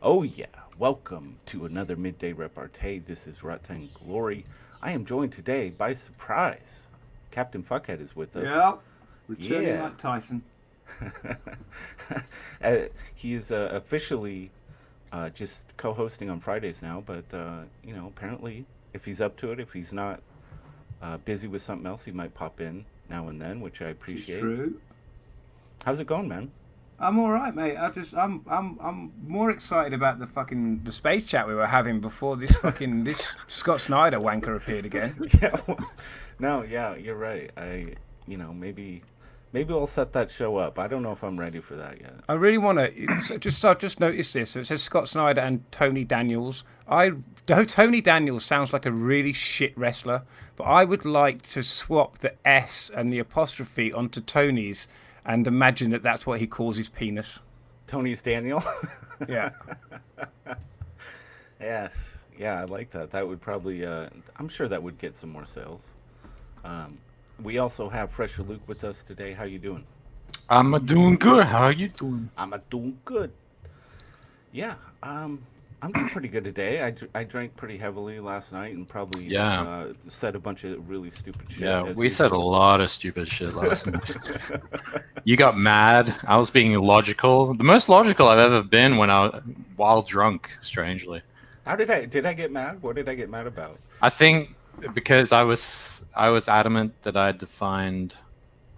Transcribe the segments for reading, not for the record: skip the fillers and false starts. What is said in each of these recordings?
Oh, yeah. Welcome to another Midday Repartee. This is Rotten Glory. I am joined today by surprise. Captain Fuckhead is with us. Yeah, returning Yeah. like Tyson. uh, he is officially just co hosting on Fridays now, but, apparently, if he's up to it, if he's not busy with something else, he might pop in now and then, which I Which is appreciate. true. How's it going, man? I'm all right, mate. I'm more excited about the space chat we were having before this Scott Snyder wanker appeared again. Yeah. No, yeah, you're right. Maybe we'll set that show up. I don't know if I'm ready for that yet. I really want to just notice this. So it says Scott Snyder and Tony Daniels. Tony Daniels sounds like a really shit wrestler, but I would like to swap the S and the apostrophe onto Tony's and imagine that that's what he calls his penis. Tony's Daniel. Yeah. Yes. Yeah, I like that. That would probably I'm sure that would get some more sales. Um, we also have Fresher Luke with us today. How you doing? I'm doing good. How are you doing? I'm doing good. Yeah. I'm doing pretty good today. I drank pretty heavily last night and probably Yeah. said a bunch of really stupid shit. Yeah, as we said a usual. lot of stupid shit last night. You got mad. I was being logical. The most logical I've ever been while drunk, strangely. How did I get mad? What did I get mad about? I think because I was adamant that I defined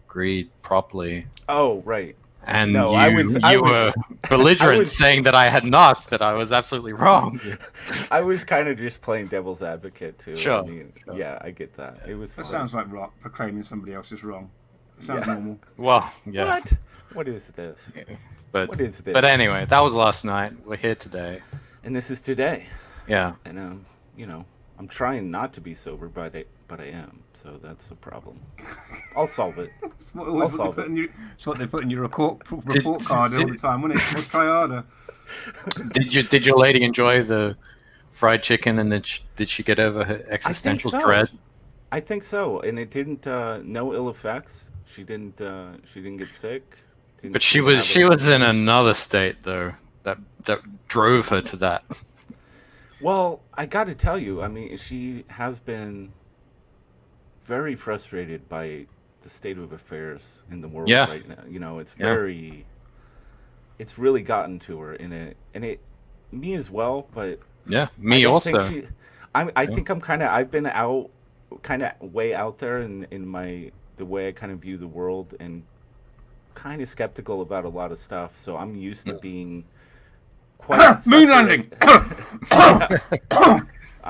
greed properly. Oh, right. And No, you were belligerent, I was- saying that I had not, that I was absolutely wrong. I was kind of just playing devil's advocate too. Sure, I mean, sure. yeah, I get that. It was That fun. sounds like rock proclaiming somebody else is wrong. It sounds Yeah. normal. Well, yeah. What? What is this? But What is this? but anyway, that was last night. We're here today. And this is today. Yeah. And I'm trying not to be sober, but I am. So that's a problem. I'll solve it. It's solve it. it's what they put in your report card all the time, wouldn't it? Let's try harder. Did your lady enjoy the fried chicken, and did she get over her existential so. dread? I think so, and it didn't. No ill effects. She didn't get sick. But she was in another state though that drove her to that. Well, I got to tell you, I mean, she has been very frustrated by the state of affairs in the world Yeah. right now. It's Yeah. it's really gotten to her me as well, but Yeah, I me don't also. think I think I've been out, kind of way out there in the way I kind of view the world, and kind of skeptical about a lot of stuff. So I'm used to being quite Moon landing.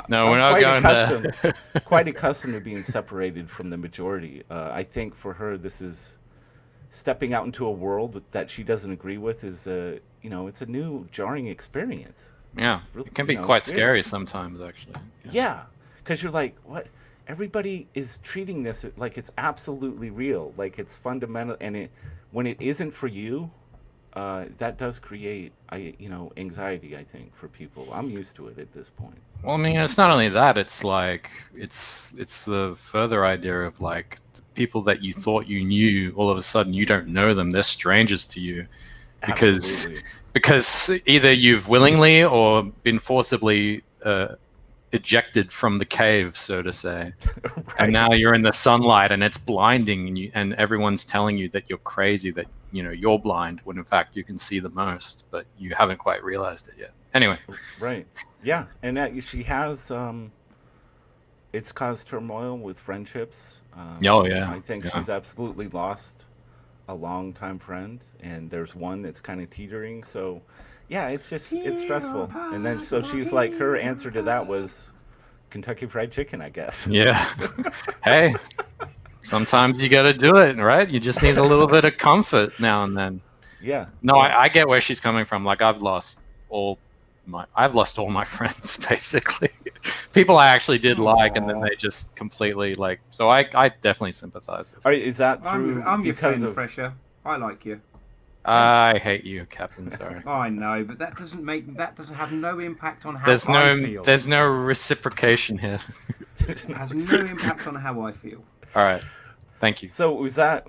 No, we're not going there. quite accustomed to being separated from the majority. I think for her, this is stepping out into a world that she doesn't agree with. It's a new jarring experience. Yeah, It's really- it can be it's quite weird. scary sometimes, actually. Yeah, because you're like, what? Everybody is treating this like it's absolutely real, like it's fundamental, and when it isn't for you, that does create, anxiety. I think for people, I'm used to it at this point. Well, I mean, it's not only that. It's like it's the further idea of like the people that you thought you knew. All of a sudden, you don't know them. They're strangers to you because Absolutely. because either you've willingly or been forcibly ejected from the cave, so to say. Right. And now you're in the sunlight and it's blinding, and everyone's telling you that you're crazy, that you're blind, when in fact you can see the most, but you haven't quite realized it yet. Anyway, Right. Yeah, and she has. It's caused turmoil with friendships. Oh, yeah. I think Yeah. she's absolutely lost a longtime friend, and there's one that's kind of teetering. So, yeah, it's stressful. And then so she's like, her answer to that was Kentucky Fried Chicken, I guess. yeah. Hey, sometimes you got to do it, right? You just need a little bit of comfort now and then. Yeah. No, I get where she's coming from. Like I've lost all my friends, basically. People I actually did like, and then they just completely like. So I definitely sympathize with. Is that through I'm your because friend, of? Fresher. I like you. I hate you, Captain. Sorry. I know, but that doesn't have no impact on how There's I feel. no reciprocation here. It has no impact on how I feel. All right, thank you. So is that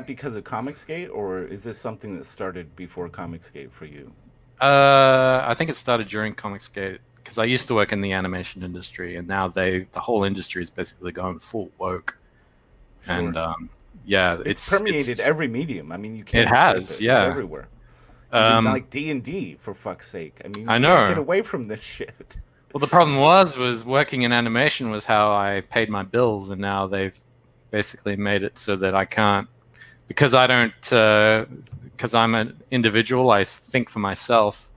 because of ComicsGate, or is this something that started before ComicsGate for you? I think it started during ComicsGate because I used to work in the animation industry, and now the whole industry is basically going full woke. Sure. And yeah, it's permeated every medium. I mean, you It can't. has, It's yeah. everywhere. Even like D&D, for fuck's sake. I mean, you I can't know. get away from this shit. Well, the problem was working in animation was how I paid my bills, and now they've basically made it so that I can't, because I don't, because I'm an individual, I think for myself.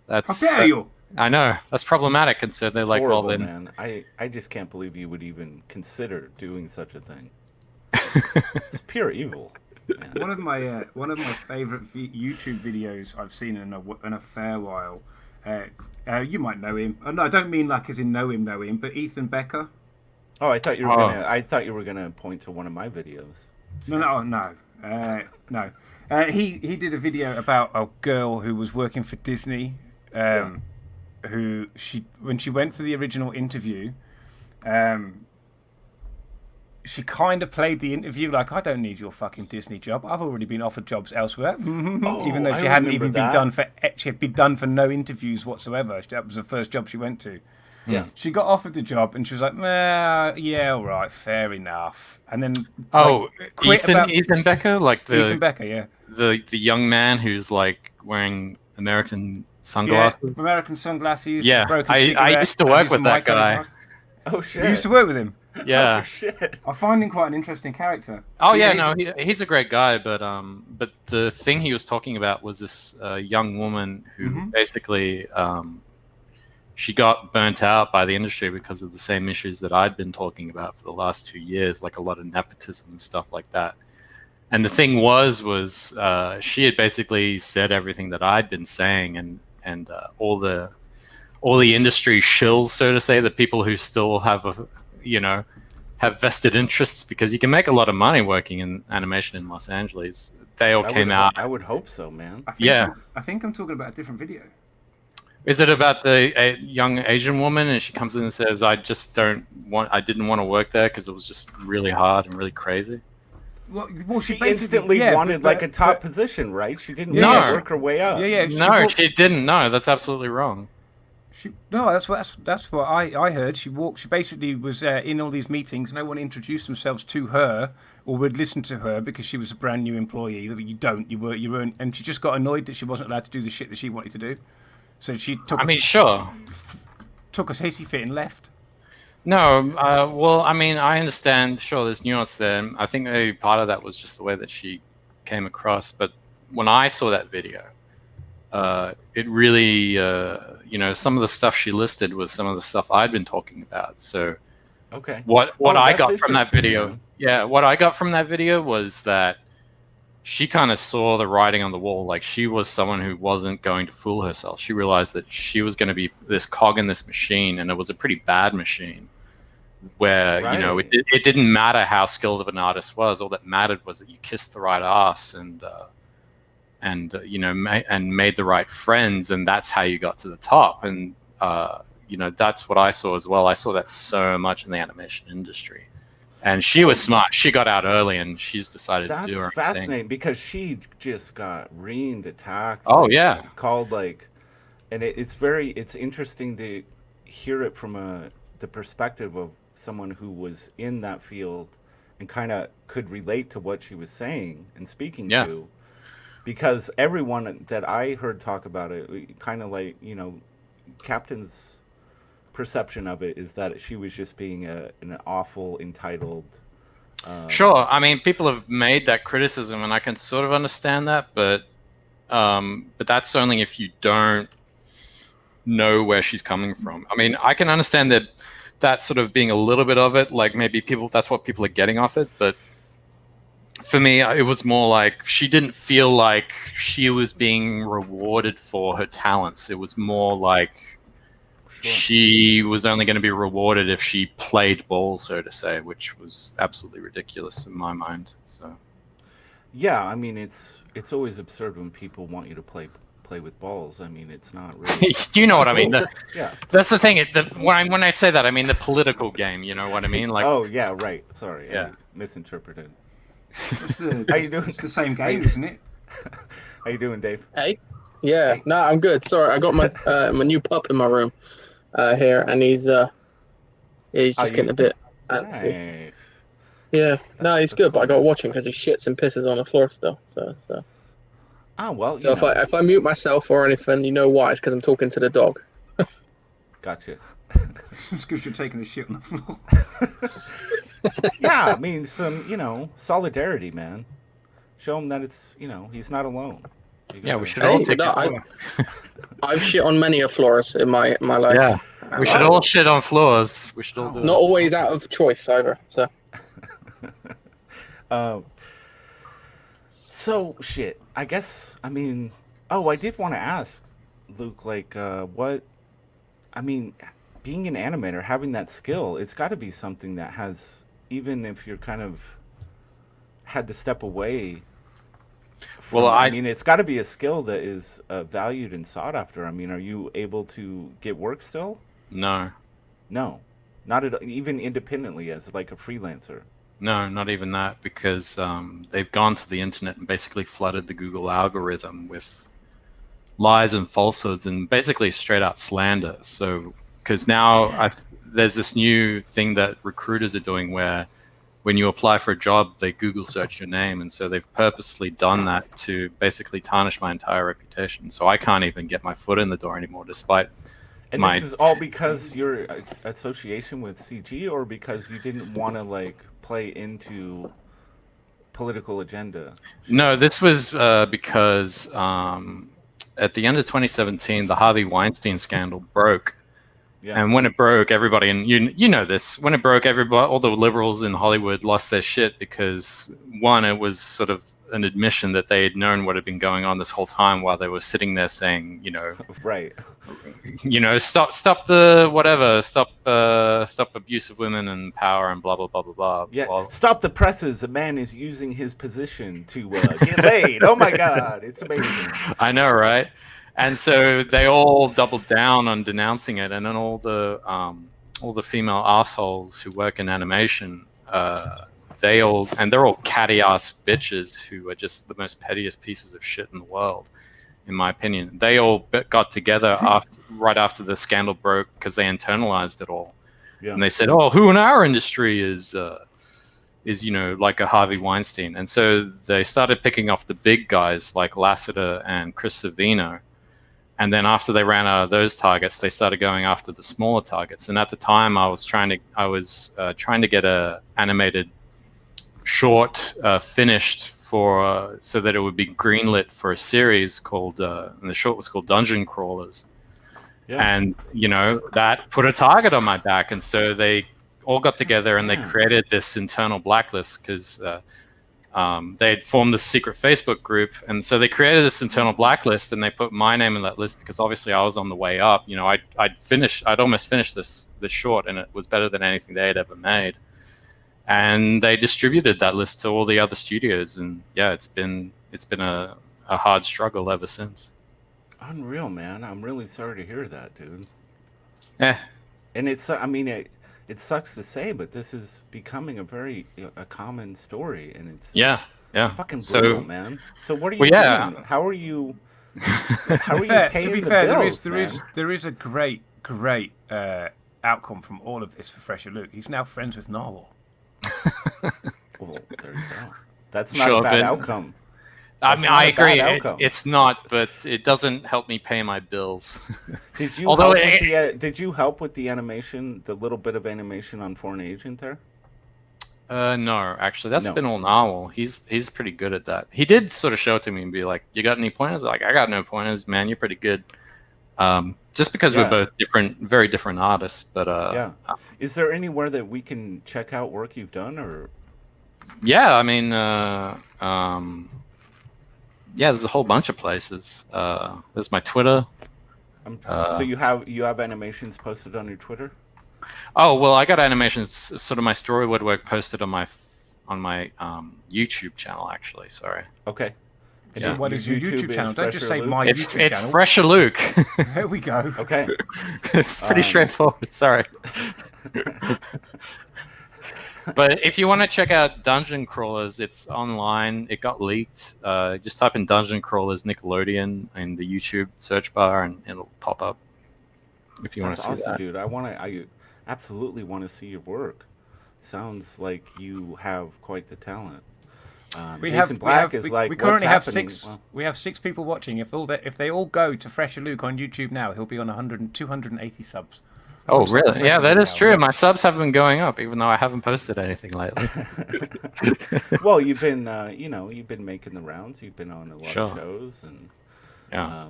That's How dare you? I know that's problematic, and so they're It's like, horrible, well, then man. I just can't believe you would even consider doing such a thing. It's pure evil. Man. One of my favorite YouTube videos I've seen in a fair while. You might know him. No, I don't mean like as in know him, but Ethan Becker. Oh, I thought you were gonna. I thought you were gonna point to one of my videos. No. He did a video about a girl who was working for Disney. Who when she went for the original interview, she kind of played the interview like, I don't need your fucking Disney job. I've already been offered jobs elsewhere. Even though she hadn't even been done for. She had been done for no interviews whatsoever. That was the first job she went to. Yeah. She got offered the job and she was like, nah, yeah, all right, fair enough. And then Ethan Becker, like the Ethan Becker, yeah, the young man who's like wearing American sunglasses. Yeah, American sunglasses. Yeah, I used to work with that guy. Oh shit! You used to work with him. Yeah. Oh shit! I find him quite an interesting character. Oh yeah, no, he's a great guy, but the thing he was talking about was this young woman who basically she got burnt out by the industry because of the same issues that I'd been talking about for the last 2 years, like a lot of nepotism and stuff like that. And the thing was she had basically said everything that I'd been saying, and all the industry shills, so to say, the people who still have have vested interests, because you can make a lot of money working in animation in Los Angeles. They all came out. I would hope so, man. I think I'm talking about a different video. Is it about the young Asian woman, and she comes in and says, I didn't want to work there because it was just really hard and really crazy? Well, she instantly wanted like a top position, right? She didn't work her way up. Yeah. She didn't. No, that's absolutely wrong. That's what I heard. She basically was in all these meetings. No one introduced themselves to her or would listen to her because she was a brand new employee. You weren't, and she just got annoyed that she wasn't allowed to do the shit that she wanted to do. So she took. took a hissy fit and left. No, well, I mean, I understand. Sure, there's nuance there. I think maybe part of that was just the way that she came across. But when I saw that video, it really, some of the stuff she listed was some of the stuff I'd been talking about. So, okay, what I got from that video, what I got from that video was that she kind of saw the writing on the wall. Like, she was someone who wasn't going to fool herself. She realized that she was going to be this cog in this machine, and it was a pretty bad machine. Where it didn't matter how skilled of an artist was. All that mattered was that you kissed the right ass and made the right friends, and that's how you got to the top. And that's what I saw as well. I saw that so much in the animation industry. And she was smart. She got out early, and she's decided to do her That's fascinating because she just got reamed, attacked. Oh yeah, called and it's interesting to hear it from the perspective of someone who was in that field and kind of could relate to what she was saying and speaking to. Because everyone that I heard talk about it, kind of like, Captain's perception of it is that she was just being an awful, entitled. Sure, I mean, people have made that criticism, and I can sort of understand that, but that's only if you don't know where she's coming from. I mean, I can understand that sort of being a little bit of it, like maybe that's what people are getting off it, but for me, it was more like she didn't feel like she was being rewarded for her talents. It was more like she was only going to be rewarded if she played ball, so to say, which was absolutely ridiculous in my mind. So, yeah, I mean, it's always absurd when people want you to play with balls. I mean, it's not really. You know what I mean? Yeah. That's the thing. When I say that, I mean the political game. You know what I mean? Like. Oh yeah, right. Sorry, yeah. I misinterpreted. How you doing? It's the same game, isn't it? How you doing, Dave? Hey. Yeah, no, I'm good. Sorry, I got my my new pup in my room here, and he's just getting a bit antsy. Nice. Yeah, no, he's That's good, but cool, I got to man. watch him because he shits and pisses on the floor still. Ah, well, So if I mute myself or anything, you know why? It's because I'm talking to the dog. gotcha. It's because you're taking a shit on the floor. Yeah, I mean, some, solidarity, man. Show him that it's, he's not alone. Yeah, we should all Hey, take no, it. I've shit on many a floors in my life. Yeah, we should all shit on floors. We should all do Not it. always out of choice either. So So shit. I guess. I mean. Oh, I did want to ask, Luke. Like, what? I mean, being an animator, having that skill, it's got to be something that has, even if you're kind of had to step away. Well, I mean, it's got to be a skill that is valued and sought after. I mean, are you able to get work still? No, No, not at even independently as like a freelancer. no, not even that, because they've gone to the internet and basically flooded the Google algorithm with lies and falsehoods and basically straight out slander. So, because now there's this new thing that recruiters are doing where when you apply for a job, they Google search your name. And so they've purposefully done that to basically tarnish my entire reputation. So I can't even get my foot in the door anymore, despite And this is all because your association with CG, or because you didn't want to like play into political agenda? No, this was because at the end of 2017, the Harvey Weinstein scandal broke. Yeah. And when it broke, everybody, and you know this, when it broke, everybody, all the liberals in Hollywood lost their shit because, one, it was sort of an admission that they had known what had been going on this whole time while they were sitting there saying, Right. stop the whatever, stop abuse of women and power and blah blah blah blah blah. Yeah. Well, Stop the presses. A man is using his position to get laid. Oh my God, it's amazing. I know, right? And so they all doubled down on denouncing it, and then all the female assholes who work in animation, they're all catty ass bitches who are just the most pettiest pieces of shit in the world, in my opinion. They all got together right after the scandal broke because they internalized it all, and they said, "Oh, who in our industry is like a Harvey Weinstein?" And so they started picking off the big guys like Lasseter and Chris Savino. And then after they ran out of those targets, they started going after the smaller targets. And at the time, I was trying to get a animated short finished so that it would be greenlit for a series called, and the short was called Dungeon Crawlers. Yeah. And that put a target on my back. And so they all got together and they created this internal blacklist because they had formed this secret Facebook group, and so they created this internal blacklist, and they put my name in that list because obviously I was on the way up. I'd almost finished this short, and it was better than anything they had ever made. And they distributed that list to all the other studios, and yeah, it's been a hard struggle ever since. Unreal, man. I'm really sorry to hear that, dude. Yeah. And it sucks to say, but this is becoming a common story, and it's fucking brutal, man. So what are you doing? How are you? How are you paying to be the fair, bills, there is a great outcome from all of this for Fresher Luke. He's now friends with Narwhal. Well, there you go. That's not a bad outcome. I agree. It's not, but it doesn't help me pay my bills. Did you did you help with the animation, the little bit of animation on Foreign Agent there? No, actually, that's been all Narwhal. He's pretty good at that. He did sort of show it to me and be like, "You got any pointers?" Like, I got no pointers, man. You're pretty good. Just because we're both very different artists, but Is there anywhere that we can check out work you've done, or? Yeah, I mean, there's a whole bunch of places. There's my Twitter. So you have animations posted on your Twitter? Oh well, I got animations, sort of my storyboard work posted on my YouTube channel. Actually, sorry. Okay. So what is your YouTube channel? Don't just say my YouTube channel. It's Fresher Luke. There we go. Okay. It's pretty straightforward. Sorry. But if you want to check out Dungeon Crawlers, it's online. It got leaked. Just type in Dungeon Crawlers Nickelodeon in the YouTube search bar, and it'll pop up. If you want to That's see awesome, that. dude. I absolutely want to see your work. Sounds like you have quite the talent. Jason Black is like, we what's currently have happening? 6. Well, We have 6 people watching. If they all go to Fresher Luke on YouTube now, he'll be on 280 subs. Oh, Looks like really? a Yeah, Fresher that Luke is now, true. yeah. My subs have been going up, even though I haven't posted anything lately. well, you've been, you've been making the rounds. You've been on a lot Sure. of shows, and Yeah.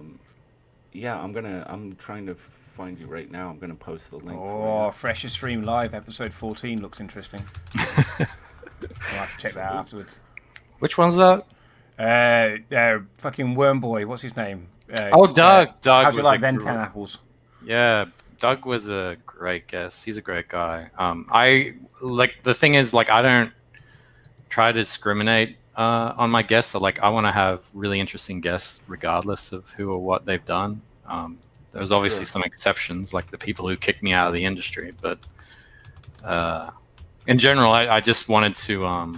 yeah, I'm trying to find you right now. I'm gonna post the link. Oh, For Fresher Stream Live, episode 14 looks interesting. I'll have to check that afterwards. Which one's that? Fucking Worm Boy, what's his name? Oh, Doug. Doug How'd you was like a them gr- 10 apples? Yeah, Doug was a great guest. He's a great guy. I like the thing is like I don't try to discriminate on my guests. So, like I want to have really interesting guests, regardless of who or what they've done. There's obviously some exceptions, like the people who kicked me out of the industry, but in general, I just wanted to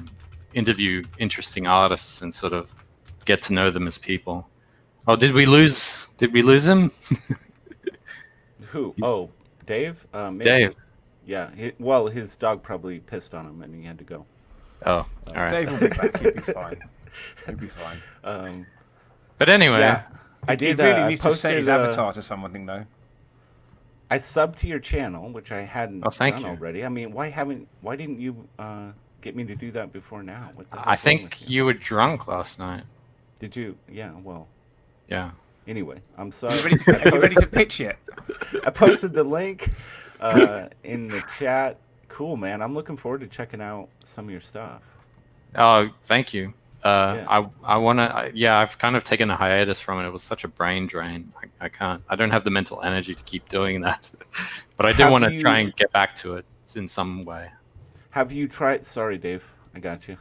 interview interesting artists and sort of get to know them as people. Oh, did we lose him? Who? Oh, Dave. Maybe. Dave. Yeah. Well, his dog probably pissed on him, and he had to go. Oh, all right. Dave will be back. He'll be fine. He'll be fine. But anyway, Yeah. I He did. really I needs to set his posted, avatar to something, though. I subbed to your channel, which I hadn't Oh, thank done you. already. I mean, why didn't you get me to do that before now? What the hell's I wrong think with you were drunk last night. Did you? Yeah. Well. Yeah. Anyway, I'm sorry. Are you ready to pitch yet? I posted the link in the chat. Cool, man. I'm looking forward to checking out some of your stuff. Oh, thank you. Yeah. I want to. Yeah, I've kind of taken a hiatus from it. It was such a brain drain. I can't. I don't have the mental energy to keep doing that. But I do Have want to you- try and get back to it in some way. Have you tried? Sorry, Dave. I got you.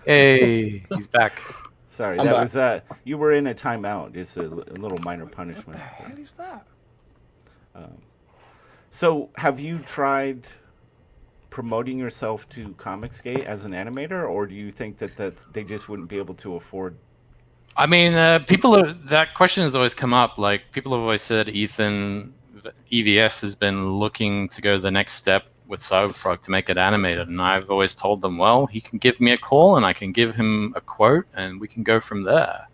Hey, he's back. Sorry, I'm that back. was you were in a timeout. Just a little minor punishment. What the hell is that? So, have you tried promoting yourself to ComicsGate as an animator, or do you think that they just wouldn't be able to afford? I mean, that question has always come up. Like, people have always said Ethan, EVS has been looking to go the next step with Cyberfrog to make it animated. And I've always told them, well, he can give me a call and I can give him a quote and we can go from there.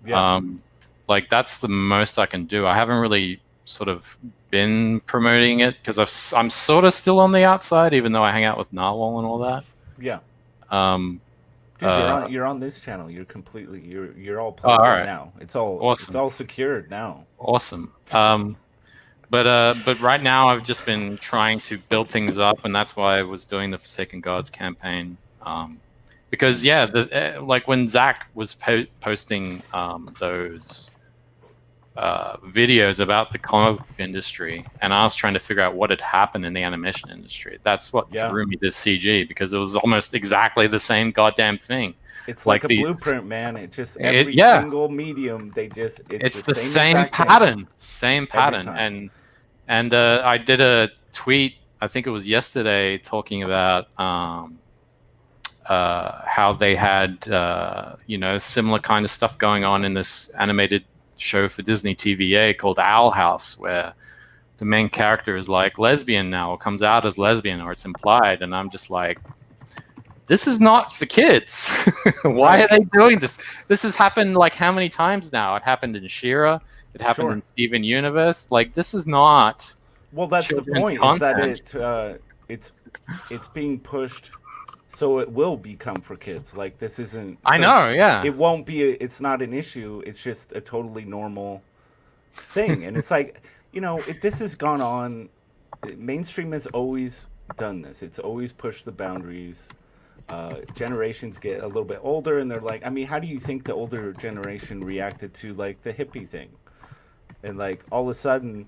Yeah. Like, that's the most I can do. I haven't really sort of been promoting it because I'm sort of still on the outside, even though I hang out with Narwhal and all that. Yeah. Um, Dude, you're on this channel. You're all all plugged in right. now. It's all Awesome. It's all secured now. Awesome. But right now I've just been trying to build things up, and that's why I was doing the Forsaken Gods campaign. Because like when Zach was posting those videos about the comic book industry, and I was trying to figure out what had happened in the animation industry. That's what drew me to CG, because it was almost exactly the same goddamn thing. It's like like a these- blueprint, man. It just every yeah. single medium It's the same exact thing. pattern, same pattern. time. And I did a tweet, I think it was yesterday, talking about how they had similar kind of stuff going on in this animated show for Disney TVA called Owl House, where the main character is like lesbian now, or comes out as lesbian, or it's implied, and I'm just like, this is not for kids. Why are they doing this? This has happened like how many times now? It happened in She-Ra. It happened in Steven Universe. Like, this is not. Well, that's the children's point. content. Is that it's being pushed, so it will become for kids. Like, this isn't. I so know, yeah. It won't be. It's not an issue. It's just a totally normal thing, and it's like, this has gone on. Mainstream has always done this. It's always pushed the boundaries. Generations get a little bit older, and they're like, I mean, how do you think the older generation reacted to like the hippie thing? And like all of a sudden,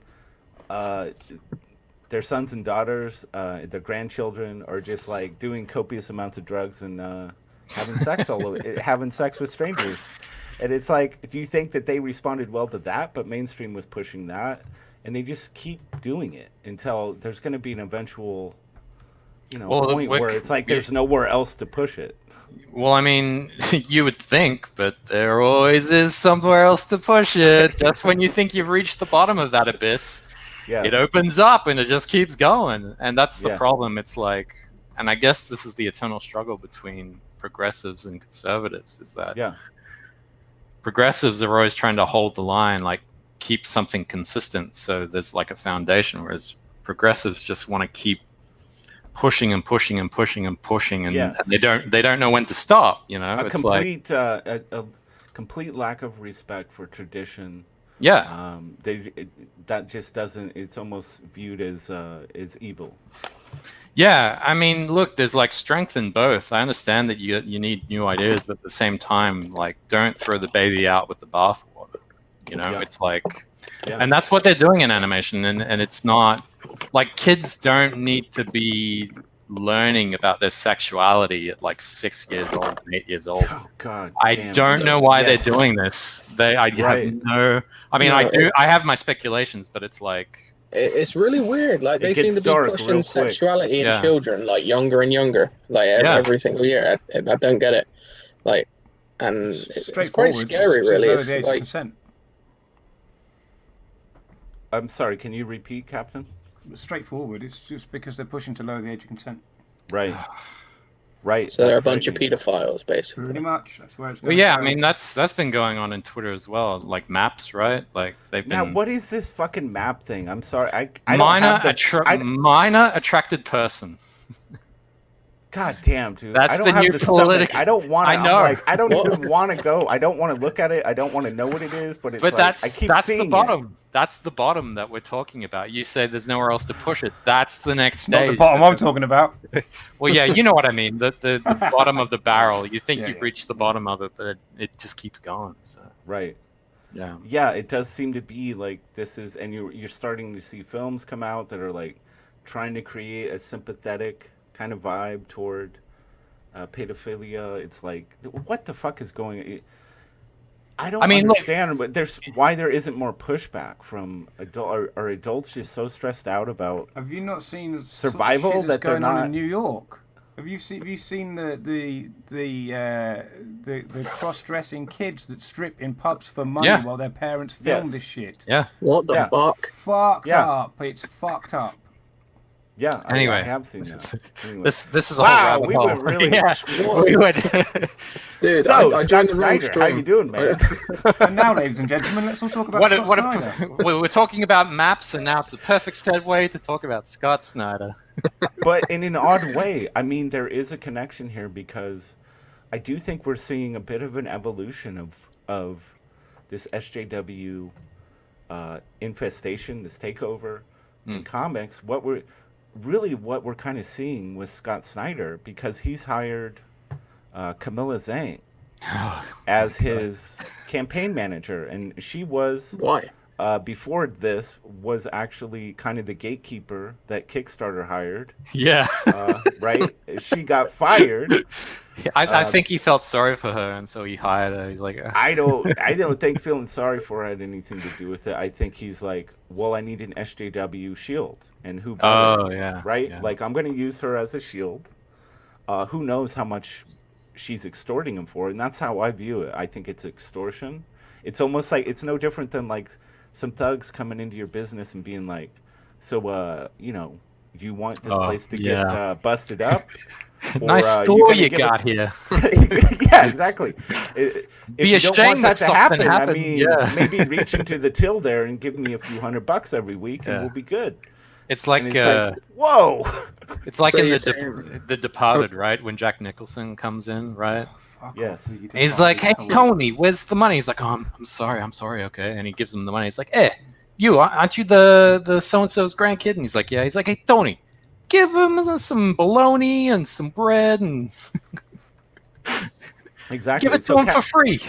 their sons and daughters, their grandchildren are just like doing copious amounts of drugs and having sex having sex with strangers. And it's like, do you think that they responded well to that? But mainstream was pushing that, and they just keep doing it until there's going to be an eventual Well, point where it's like there's nowhere else to push it. Well, I mean, you would think, but there always is somewhere else to push it. Just when you think you've reached the bottom of that abyss, it opens up and it just keeps going. And that's the problem. It's like, and I guess this is the eternal struggle between progressives and conservatives, is that progressives are always trying to hold the line, like keep something consistent. So there's like a foundation, whereas progressives just want to keep pushing and pushing and pushing and pushing, and they don't know when to stop. A complete lack of respect for tradition. That just doesn't. It's almost viewed as evil. Yeah, I mean, look, there's like strength in both. I understand that you need new ideas, but at the same time, like, don't throw the baby out with the bathwater. It's like, and that's what they're doing in animation, and it's not. Like, kids don't need to be learning about their sexuality at like 6 years old and 8 years old. Oh God! I don't know why they're doing this. I have no. I mean, I do. I have my speculations, but it's like it's really weird. Like they seem to be pushing sexuality in children like younger and younger, like every single year. I don't get it. Like, and it's quite scary, really. It's lower the age of consent. I'm sorry. Can you repeat, Captain? Straightforward. It's just because they're pushing to lower the age of consent. Right. Right. So they're a bunch of pedophiles, basically. Pretty much. That's where it's going. Well, yeah, I mean that's been going on in Twitter as well. Like maps, right? Like they've been. Now, what is this fucking map thing? I'm sorry. I don't have minor attracted person. God damn, dude. That's I don't the have new the political. Stomach. I don't want to. I know. I don't even want to go. I don't want to look at it. I don't want to know what it is. But it's that's seeing the bottom. That's the bottom that we're talking about. You said there's nowhere else to push it. That's the next stage. Not the bottom I'm talking about. Well, yeah, you know what I mean. The bottom of the barrel. You think you've reached the bottom of it, but it just keeps going. So. Right. Yeah. Yeah, it does seem to be like this is, and you're starting to see films come out that are like trying to create a sympathetic kind of vibe toward pedophilia. It's like, what the fuck is going? I don't understand, but why there isn't more pushback from adult. Are adults just so stressed out about? Have you not seen survival sort of that they're not on in New York? Have you seen the cross-dressing kids that strip in pubs for money while their parents film this shit? Yeah. What the fuck? Fucked up. It's fucked up. Yeah. Anyway, I have seen that. Anyway. This is a whole rabbit hole. Went really. We went. Dude, so, I joined the Snyder, how you doing, man? And now, ladies and gentlemen, let's all talk about Scott Snyder. We're talking about maps, and now it's a perfect segue to talk about Scott Snyder. But in an odd way, I mean, there is a connection here because I do think we're seeing a bit of an evolution of this SJW infestation, this takeover in comics. What we're kind of seeing with Scott Snyder, because he's hired Camilla Zhang as his campaign manager, and she was before this was actually kind of the gatekeeper that Kickstarter hired. Yeah. Right? She got fired. I think he felt sorry for her, and so he hired her. He's like, I don't think feeling sorry for her had anything to do with it. I think he's like, well, I need an SJW shield, and who better? Oh yeah, right? Yeah. Like, I'm going to use her as a shield. Who knows how much she's extorting him for? And that's how I view it. I think it's extortion. It's almost like it's no different than like some thugs coming into your business and being like, so do you want this place to get busted up? Nice store you got here. Yeah, exactly. If Be you ashamed don't want that that to happen, happened. I mean, maybe reach into the till there and give me a few $100 every week, and we'll be good. It's like, whoa. It's like in the Departed, right? When Jack Nicholson comes in, right? Yes. He's like, hey, Tony, where's the money? He's like, oh, I'm sorry, okay. And he gives him the money. He's like, you, aren't you the so-and-so's grandkid? And he's like, yeah. He's like, hey, Tony, give him some bologna and some bread and exactly. Give it to him for free.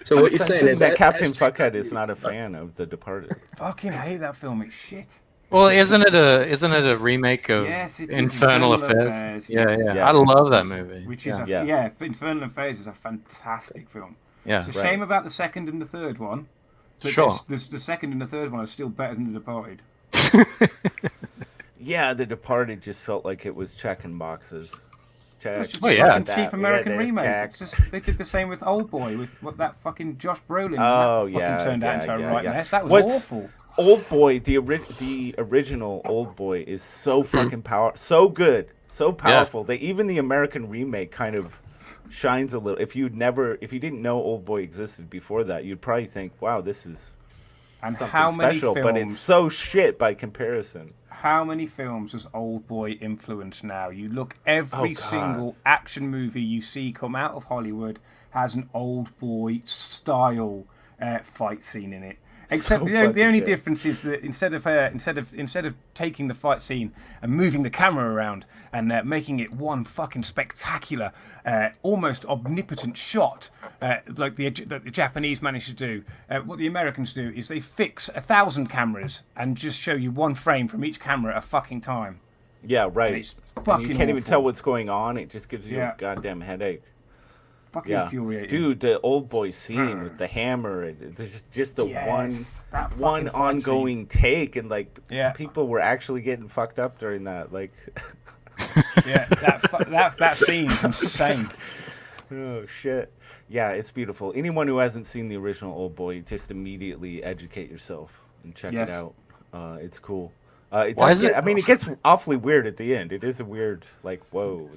So what you're saying is that Captain Fuckhead is not a fan of The Departed. Fucking hate that film. It's shit. Well, isn't it a remake of Infernal Affairs? Yeah. I love that movie. Which is Infernal Affairs is a fantastic film. Yeah. It's a shame about the second and the third one. But Sure. The second and the third one are still better than The Departed. Yeah, The Departed just felt like it was checking boxes. Check. It's just a fucking cheap American remake. They did the same with Old Boy with what that fucking Josh Brolin. Fucking turned out into a right mess. That was awful. Old Boy, the original Old Boy is so fucking so good, so powerful. They even the American remake kind of shines a little. If you didn't know Old Boy existed before that, you'd probably think, wow, this is something special. But it's so shit by comparison. How many films has Old Boy influenced now? You look, every single action movie you see come out of Hollywood has an Old Boy style fight scene in it. Except the only difference is that instead of taking the fight scene and moving the camera around and making it one fucking spectacular, almost omnipotent shot, like the Japanese managed to do, what the Americans do is they fix 1,000 cameras and just show you one frame from each camera at a fucking time. Yeah, right. And you can't even tell what's going on. It just gives you a goddamn headache. Fucking infuriating. Dude, the Old Boy scene with the hammer, there's just the one ongoing take, and people were actually getting fucked up during that. Like, that scene's insane. Oh shit! Yeah, it's beautiful. Anyone who hasn't seen the original Old Boy, just immediately educate yourself and check it out. It's cool. It gets awfully weird at the end. It is a weird, like, whoa.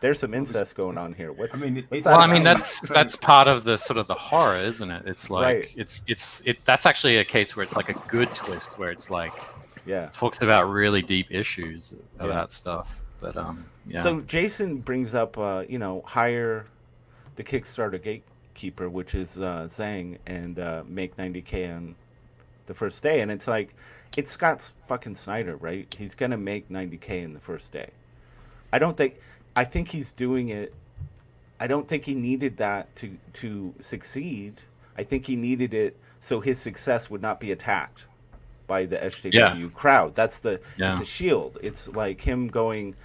There's some incest going on here. That's part of the sort of the horror, isn't it? It's like that's actually a case where it's like a good twist, where it's like talks about really deep issues about stuff. But So Jason brings up hire the Kickstarter gatekeeper, which is Zhang, and make 90K on the first day, and it's like. It's Scott fucking Snyder, right? He's gonna make 90K in the first day. I think he's doing it. I don't think he needed that to succeed. I think he needed it so his success would not be attacked by the SJW crowd. It's a shield. It's like him going,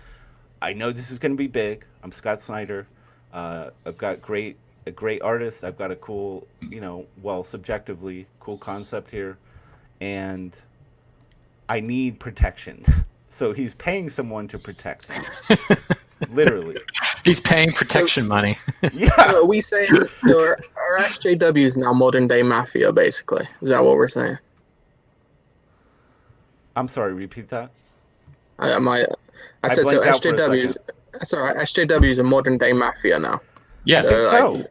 I know this is gonna be big. I'm Scott Snyder. I've got a great artist. I've got a cool, subjectively cool concept here, and I need protection. So he's paying someone to protect him. Literally. He's paying protection money. Yeah. So are we saying our SJW is now modern day mafia, basically? Is that what we're saying? I'm sorry, repeat that? I said so SJW. Sorry, SJW is a modern day mafia now. Yeah, I think so.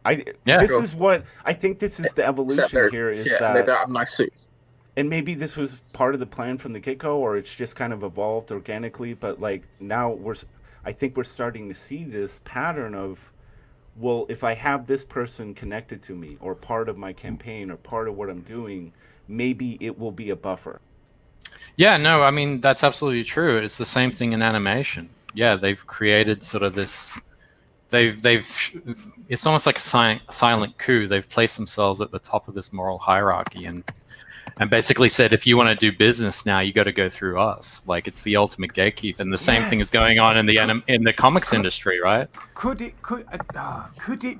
I think this is the evolution here is that they don't have nice suits. And maybe this was part of the plan from the get-go, or it's just kind of evolved organically. But like now, I think we're starting to see this pattern of, well, if I have this person connected to me, or part of my campaign, or part of what I'm doing, maybe it will be a buffer. Yeah, no, I mean that's absolutely true. It's the same thing in animation. Yeah, they've created sort of this. It's almost like a silent coup. They've placed themselves at the top of this moral hierarchy and basically said, if you want to do business now, you got to go through us. Like it's the ultimate gatekeeper, and the same thing is going on in the comics industry, right? Could it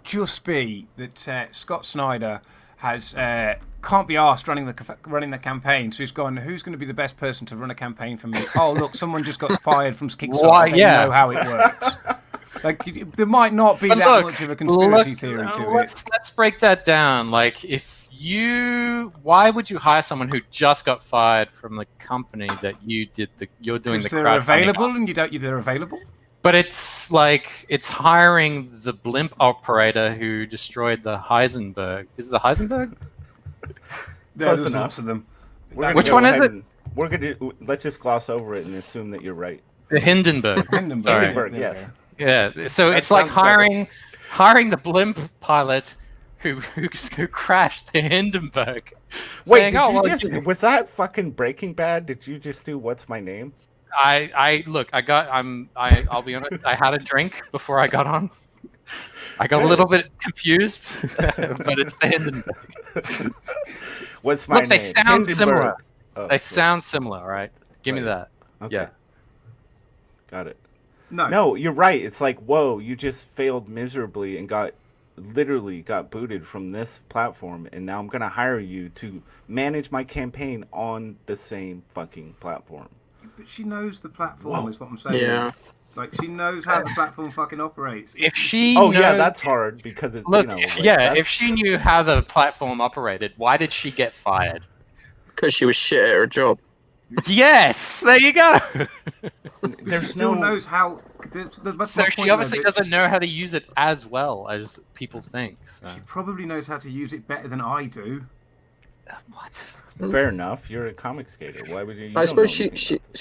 just be that Scott Snyder can't be asked running the campaign, so he's gone, who's going to be the best person to run a campaign for me? Oh look, someone just got fired from Kickstarter. You know how it works. Like there might not be much of a conspiracy theory to it. Let's break that down. Like why would you hire someone who just got fired from the company that you're doing the crowdfunding? They're available, and they're available. But it's like it's hiring the blimp operator who destroyed the Heisenberg. Is it the Heisenberg? There's enough of them. Which one is it? Let's just gloss over it and assume that you're right. The Hindenburg. Hindenburg, yes. Yeah. So it's like hiring the blimp pilot who crashed the Hindenburg. Wait, was that fucking Breaking Bad? Did you just do What's My Name? I'll be honest, I had a drink before I got on. I got a little bit confused, but it's the Hindenburg. What's my name? They sound Hindenburg. similar. Oh, they sound similar, right? Give me that. Okay. Yeah. Got it. No, you're right. It's like, whoa, you just failed miserably and literally got booted from this platform, and now I'm going to hire you to manage my campaign on the same fucking platform. But she knows the platform. Is what I'm saying. Yeah. Like she knows how the platform fucking operates. If she that's hard because it's if she knew how the platform operated, why did she get fired? Because she was shit at her job. Yes, there you go. She still knows how. So she obviously doesn't know how to use it as well as people think. So. She probably knows how to use it better than I do. What? Fair enough. You're a comics-gator. Why would you? I suppose she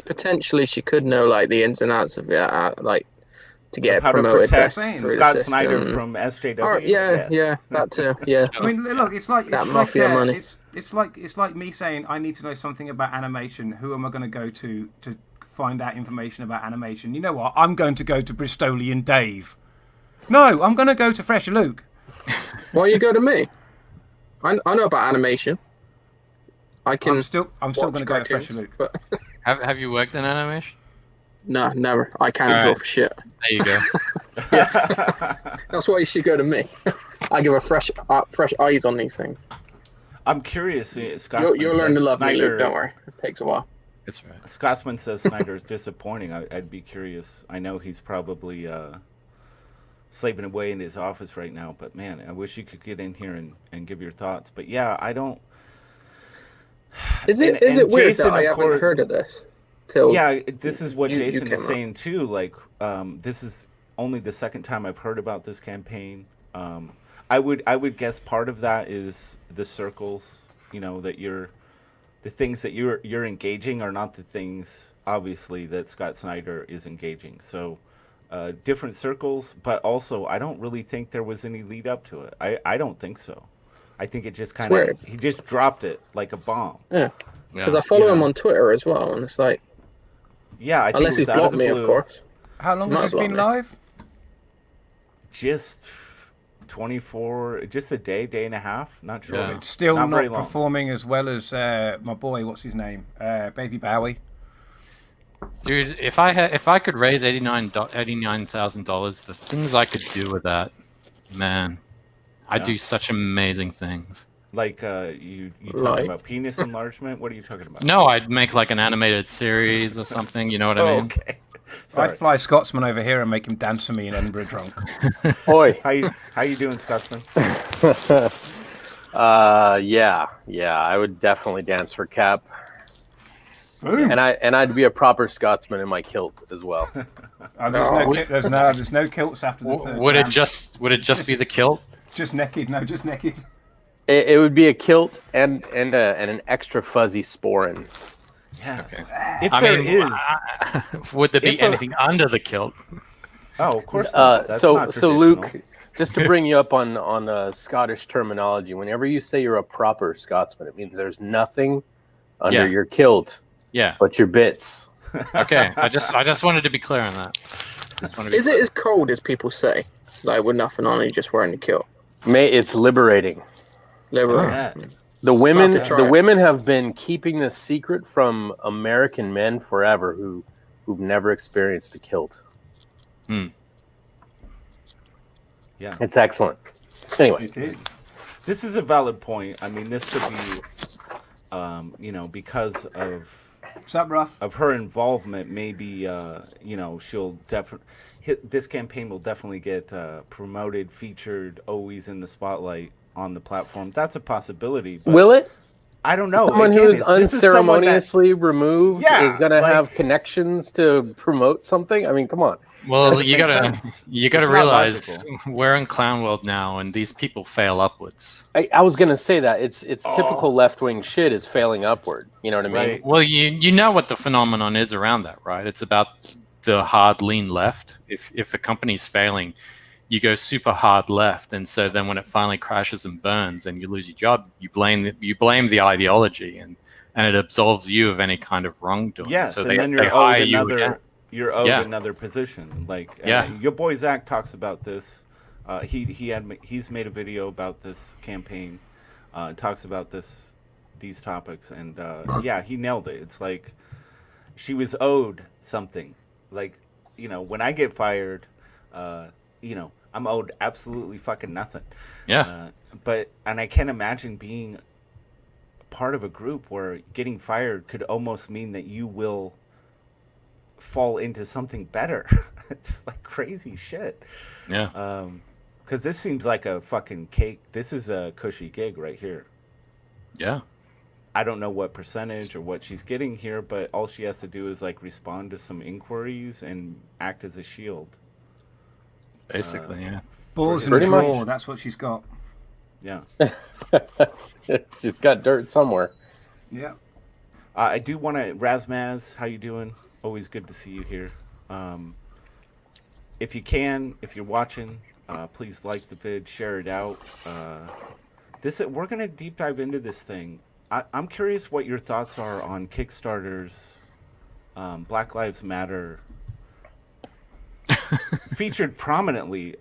potentially she could know like the ins and outs of it, like to get it promoted best through Scott the Snyder system. from SJW. Oh, yeah, that too. Yeah. I mean, look, it's like that mafia money. It's like me saying I need to know something about animation. Who am I going to go to find out information about animation? You know what? I'm going to go to Bristolian Dave. No, I'm going to go to Fresh Luke. Why you go to me? I know about animation. I'm still going to go to Fresh Luke. But have you worked in animation? No, never. I can't draw for shit. There you go. That's why you should go to me. I give her fresh eyes on these things. I'm curious. You'll learn to love me, Luke. Don't worry. It takes a while. That's right. Scotsman says Snyder is disappointing. I'd be curious. I know he's probably slaving away in his office right now, but man, I wish you could get in here and give your thoughts. But yeah, I don't. Is it weird Jason, that I haven't heard of this? This is what Jason is saying too. Like, this is only the second time I've heard about this campaign. I would guess part of that is the circles. You know, that the things that you're engaging are not the things obviously that Scott Snyder is engaging. So different circles, but also I don't really think there was any lead up to it. I don't think so. I think it just kind of he just dropped it like a bomb. Yeah, because I follow him on Twitter as well, and it's like, I think unless he's blocked me, of course. How long has this been live? Just 24, just a day and a half. Not sure. It's still not performing as well as my boy. What's his name? Baby Bowie. Dude, if I could raise $89,000, the things I could do with that, man. I do such amazing things. Like you talking about penis enlargement? What are you talking about? No, I'd make like an animated series or something. You know what I mean? Okay. Sorry. I'd fly Scotsman over here and make him dance for me in Edinburgh drunk. Oi, how you doing, Scotsman? Yeah, I would definitely dance for Cap. And I'd be a proper Scotsman in my kilt as well. There's no kilts after the third. Would it just be the kilt? Just naked, just naked. It would be a kilt and an extra fuzzy sporin. Yes. Okay. Would there be anything under the kilt? Oh, of course not. That's not so Luke, just to bring you up on Scottish terminology, whenever you say you're a proper Scotsman, it means there's nothing under your kilt. Yeah. But your bits. Okay. I just wanted to be clear on that. Is it as cold as people say? Like with nothing on, you just wearing the kilt. It's liberating. The women have been keeping this secret from American men forever who've never experienced a kilt. Yeah, it's excellent. Anyway, it is. This is a valid point. I mean, this could be, because of What's up, Russ? Of her involvement, maybe she'll definitely. This campaign will definitely get promoted, featured, always in the spotlight on the platform. That's a possibility. But will it? I don't know. Someone who is unceremoniously removed is going to have connections to promote something. I mean, come on. Well, you gotta realize we're in clown world now, and these people fail upwards. I was gonna say that it's typical left wing shit is failing upward. You know what I mean? Right. Well, you know what the phenomenon is around that, right? It's about the hard lean left. If a company's failing, you go super hard left, and so then when it finally crashes and burns and you lose your job, you blame the ideology, and it absolves you of any kind of wrongdoing. Yes, so and they hire owed you again. You're owed another position. Like your boy Zach talks about this. He's made a video about this campaign. Talks about these topics, and he nailed it. It's like she was owed something. Like when I get fired, I'm owed absolutely fucking nothing. Yeah. And I can't imagine being part of a group where getting fired could almost mean that you will fall into something better. It's like crazy shit. Yeah. Because this seems like a fucking cake. This is a cushy gig right here. Yeah. I don't know what percentage or what she's getting here, but all she has to do is like respond to some inquiries and act as a shield. Basically, yeah. Balls in the drawer, that's what she's got. Yeah. She's got dirt somewhere. Yeah. I do want to, Razmaz, how you doing? Always good to see you here. If you can, if you're watching, please like the vid, share it out. We're gonna deep dive into this thing. I'm curious what your thoughts are on Kickstarter's Black Lives Matter featured prominently,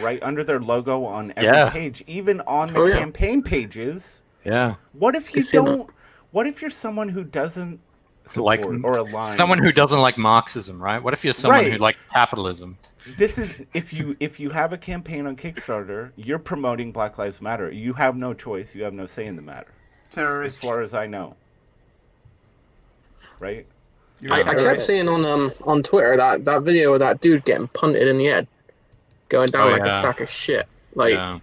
right under their logo on every page, even on the campaign pages. Yeah. What if you don't? What if you're someone who doesn't support or align? Someone who doesn't like Marxism, right? What if you're someone who likes capitalism? This is if you have a campaign on Kickstarter, you're promoting Black Lives Matter. You have no choice. You have no say in the matter. Terrorist. As far as I know. Right? I kept seeing on Twitter that video of that dude getting punted in the head, going down a sack of shit, right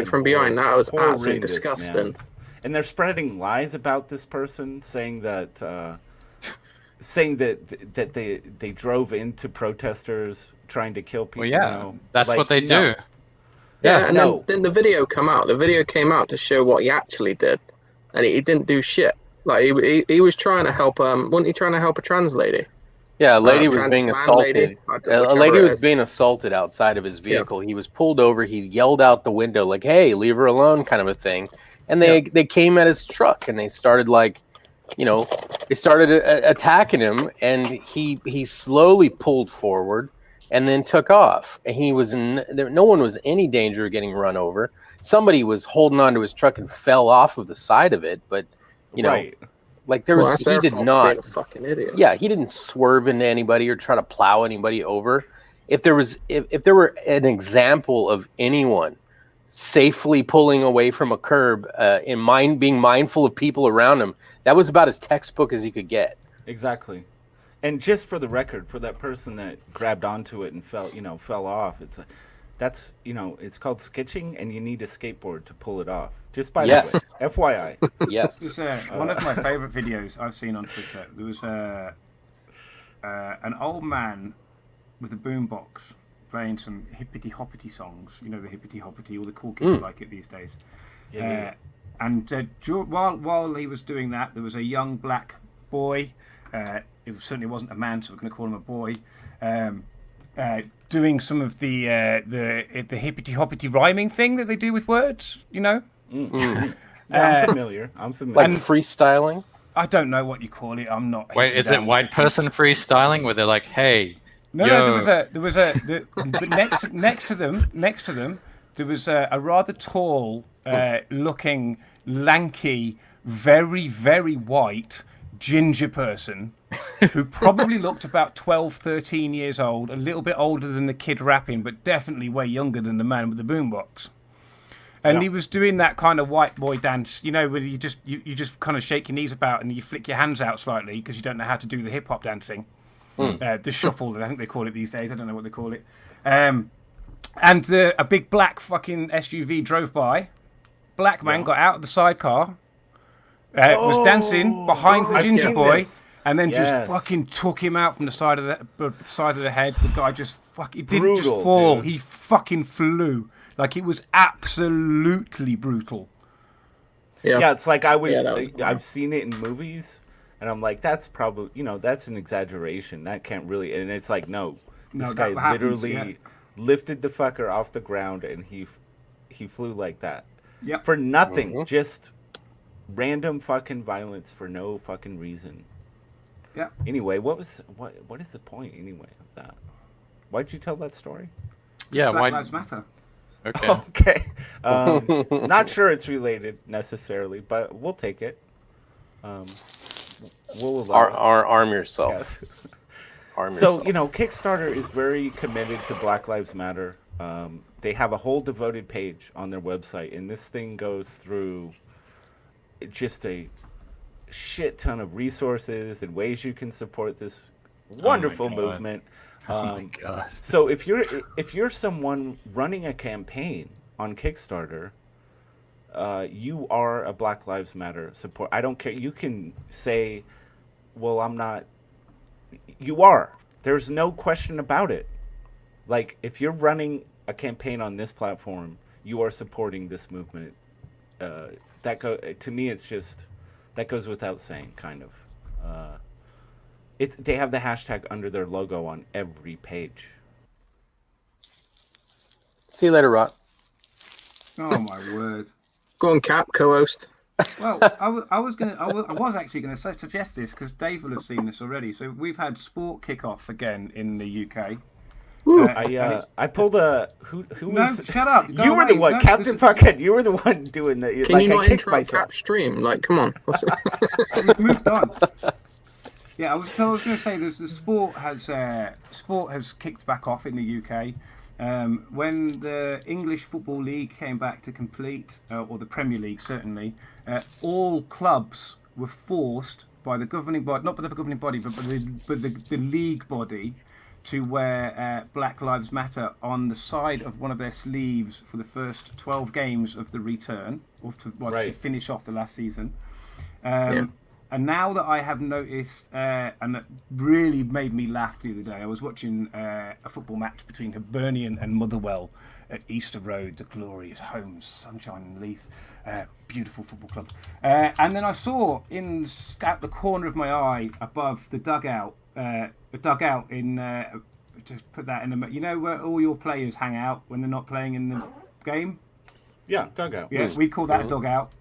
from behind. That was absolutely disgusting. Man. And they're spreading lies about this person, saying that they drove into protesters trying to kill people. Well, that's what they do. Yeah, and then the video came out. The video came out to show what he actually did, and he didn't do shit. Like he was trying to help. Wasn't he trying to help a trans lady? Yeah, a lady was being assaulted. A lady was being assaulted outside of his vehicle. Yeah. He was pulled over. He yelled out the window like, "Hey, leave her alone," kind of a thing. And they came at his truck and they started attacking him, and he slowly pulled forward and then took off. And no one was in any danger of getting run over. Somebody was holding onto his truck and fell off of the side of it, but he did not. A fucking idiot. Yeah, he didn't swerve into anybody or try to plow anybody over. If there were an example of anyone safely pulling away from a curb, being mindful of people around him, that was about as textbook as you could get. Exactly. And just for the record, for that person that grabbed onto it and fell off, it's called sketching, and you need a skateboard to pull it off. Just by the way, FYI. Yes. This is one of my favorite videos I've seen on Twitter. There was an old man with a boombox playing some hippity hoppity songs, the hippity hoppity, all the cool kids like it these days. And while he was doing that, there was a young black boy. It certainly wasn't a man, so we're going to call him a boy. Doing some of the hippity hoppity rhyming thing that they do with words, Mm-hmm. I'm familiar. Like freestyling. I don't know what you call it. I'm not. Wait, is it white person freestyling where they're like, "Hey"? No, there was but next to them, there was a rather tall, looking, lanky, very, very white ginger person who probably looked about 12, 13 years old, a little bit older than the kid rapping, but definitely way younger than the man with the boombox. And he was doing that kind of white boy dance, where you just kind of shake your knees about and you flick your hands out slightly because you don't know how to do the hip hop dancing. The shuffle, I think they call it these days. I don't know what they call it. And a big black fucking SUV drove by. Black man got out of the sidecar, was dancing behind the ginger boy, and then just fucking took him out from the side of the head. The guy just didn't just fall. Dude. He fucking flew. Like, it was absolutely brutal. Yeah, it's like I've seen it in movies. And I'm like, that's probably, that's an exaggeration. That can't really. And it's like, no, this guy literally lifted the fucker off the ground and he flew like that. Yep. For nothing. Mm-hmm. Just random fucking violence for no fucking reason. Yeah. Anyway, what is the point anyway of that? Why'd you tell that story? Yeah, Black Lives Matter. Okay. Not sure it's related necessarily, but we'll take it. We'll allow arm yourself. Yes. Arm so yourself. Kickstarter is very committed to Black Lives Matter. They have a whole devoted page on their website, and this thing goes through just a shit ton of resources and ways you can support this Wonderful movement. Oh my god. So if you're someone running a campaign on Kickstarter, you are a Black Lives Matter support. I don't care. You can say, well, I'm not. You are. There's no question about it. Like, if you're running a campaign on this platform, you are supporting this movement. To me, it's just, that goes without saying, kind of. They have the hashtag under their logo on every page. See you later, Rot. Oh my word. Go on, Cap, co-host. Well, I was actually gonna suggest this because Dave will have seen this already. So we've had sport kickoff again in the UK. I pulled a who No, was. shut up! You were the one, No, Captain Fuckhead. You were the one doing the. Can you not interrupt Cap's stream? Like, come on. We've moved on. Yeah, I was going to say the sport has kicked back off in the UK. When the English Football League came back to complete, or the Premier League certainly, all clubs were forced by the governing body, not by the governing body, but the league body, to wear Black Lives Matter on the side of one of their sleeves for the first 12 games of the return, or to finish off the last season. And now that I have noticed, and that really made me laugh the other day, I was watching a football match between Hibernian and Motherwell at Easter Road, the glorious home, sunshine and Leith, beautiful football club. And then I saw out the corner of my eye above the dugout in, just put that in, you know where all your players hang out when they're not playing in the game? Yeah, dugout. Yeah, we call that a dugout.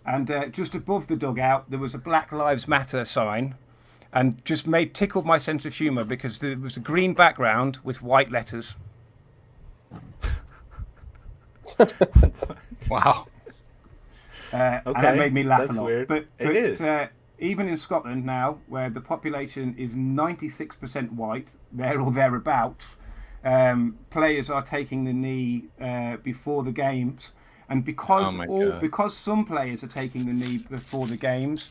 And just above the dugout, there was a Black Lives Matter sign, and just tickled my sense of humour because there was a green background with white letters. Wow. And that made me laugh that's a lot. Weird. But it is. Even in Scotland now, where the population is 96% white, there or thereabouts, players are taking the knee before the games. And because some players are taking the knee before the games,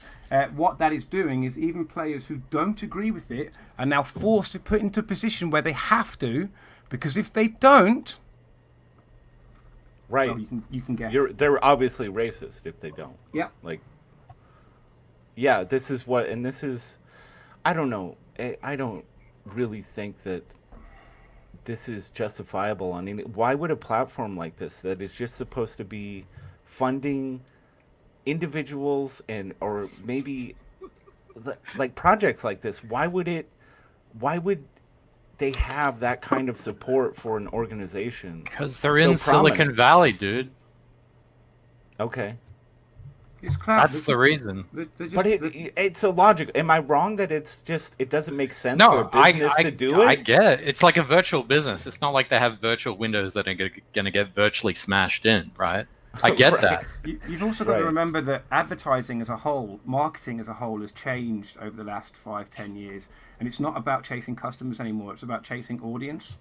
what that is doing is even players who don't agree with it are now forced to put into a position where they have to, because if they don't, right, well, you can guess. They're obviously racist if they don't. Yeah. Like, yeah, this is, I don't know. I don't really think that this is justifiable. I mean, why would a platform like this, that is just supposed to be funding individuals or maybe like projects like this, why would they have that kind of support for an organization? Because they're in Silicon Valley, dude. Okay. It's clout. That's the reason. But it's illogical. Am I wrong that it doesn't make sense for a business to do it? I get it. It's like a virtual business. It's not like they have virtual windows that are going to get virtually smashed in, right? I get that. You've also got to remember that advertising as a whole, marketing as a whole, has changed over the last 5-10 years. And it's not about chasing customers anymore. It's about chasing audience.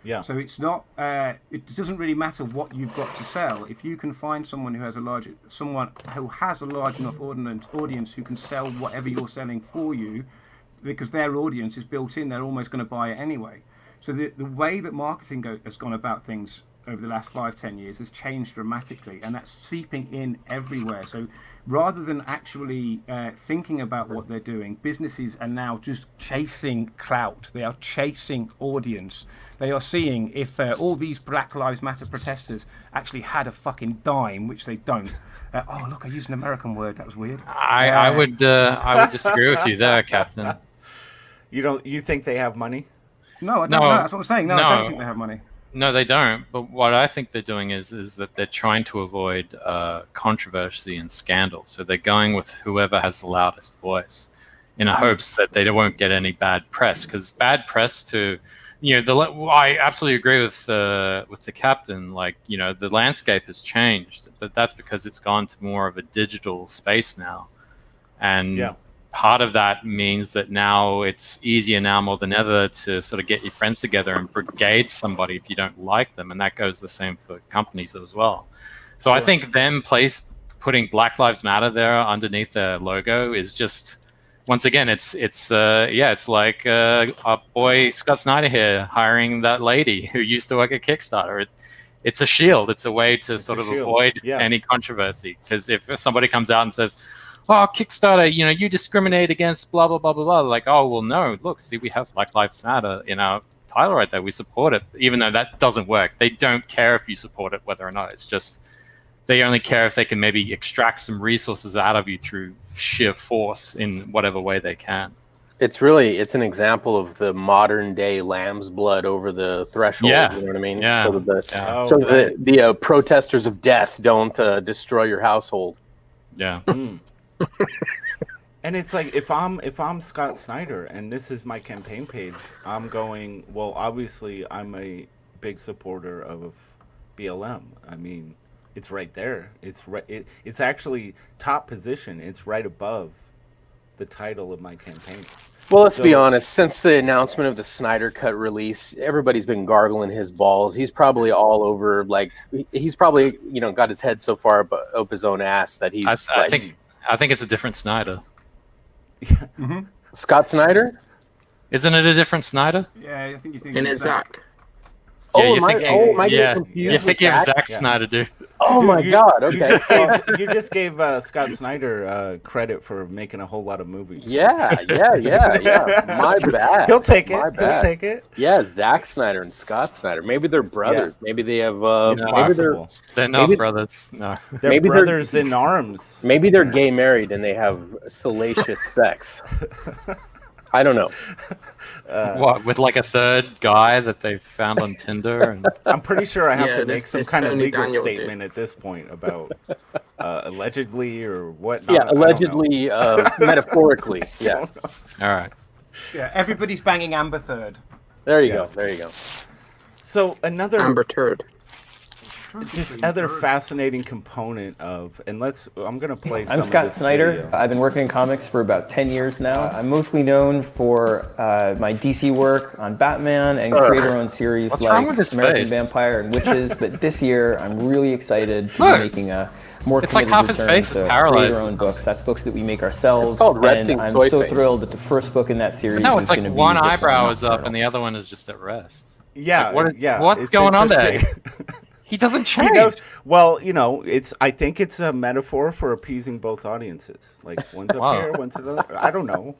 Yeah. So it's not. It doesn't really matter what you've got to sell. If you can find someone who has a large enough audience who can sell whatever you're selling for you, because their audience is built in, they're almost going to buy it anyway. So the way that marketing has gone about things over the last 5-10 years has changed dramatically, and that's seeping in everywhere. So rather than actually thinking about what they're doing, businesses are now just chasing clout. They are chasing audience. They are seeing if all these Black Lives Matter protesters actually had a fucking dime, which they don't. Oh, look, I used an American word. That was weird. I would disagree with you there, Captain. You think they have money? No, I don't know. That's what I'm saying. No, I don't think they have money. No, they don't. But what I think they're doing is that they're trying to avoid controversy and scandal. So they're going with whoever has the loudest voice, in hopes that they won't get any bad press. Because bad press I absolutely agree with the captain. Like, the landscape has changed, but that's because it's gone to more of a digital space now, and part of that means that now it's easier now more than ever to sort of get your friends together and brigade somebody if you don't like them, and that goes the same for companies as well. So I think them putting Black Lives Matter there underneath their logo is just once again, it's like our boy Scott Snyder here hiring that lady who used to work at Kickstarter. It's a shield. It's a way to sort of avoid any controversy. Because if somebody comes out and says, "Oh, Kickstarter, you discriminate against blah blah blah blah blah," like, "Oh, well, no. Look, see, we have Black Lives Matter in our title right there. We support it, even though that doesn't work. They don't care if you support it, whether or not. It's just they only care if they can maybe extract some resources out of you through sheer force in whatever way they can." It's an example of the modern day lamb's blood over the threshold. Yeah. You know what I mean? Yeah. So that the protesters of death don't destroy your household. Yeah. And it's like if I'm Scott Snyder and this is my campaign page, I'm going, well, obviously I'm a big supporter of BLM. I mean, it's right there. It's actually top position. It's right above the title of my campaign. Well, let's be honest. Since the announcement of the Snyder Cut release, everybody's been gargling his balls. He's probably all over. Like he's probably got his head so far up his own ass that he's. I think it's a different Snyder. Mm-hmm. Scott Snyder? Isn't it a different Snyder? Yeah, I think you think. And it's Zach. Oh, am I getting confused? You're thinking of Zack Snyder, dude. Oh my God! Okay, you just gave Scott Snyder credit for making a whole lot of movies. Yeah. My bad. He'll take it. My bad. He'll take it. Yeah, Zack Snyder and Scott Snyder. Maybe they're brothers. Yeah. Maybe they have. It's possible. They're not brothers. No. They're brothers in arms. Maybe they're gay married and they have salacious sex. I don't know. What, with like a third guy that they found on Tinder? And... I'm pretty sure I have to make this some kind of Tony legal Daniel statement dude. at this point about allegedly or what. Yeah, allegedly, metaphorically, yes. All right. Yeah, everybody's banging Amber Third. There you go. There you go. So another Amber Turd. this other fascinating component of, and I'm going to play some I'm of Scott this Snyder. video. I've been working in comics for about 10 years now. I'm mostly known for my DC work on Batman and creator-owned series What's wrong like with his American face? Vampire and Witches. But this year, I'm really excited to be making a more It's like committed half his return face is to paralyzed. creator-owned books. That's books that we make ourselves. It's called Resting and I'm Soy so Face. thrilled that the first book in that series No, is it's like going to be one this eyebrow one, is up Nocturnal. and the other one is just at rest. Yeah, Like, what's it's going on there? interesting. He doesn't change. You know, well, I think it's a metaphor for appeasing both audiences. Like one's up here, one's at the other. I don't know.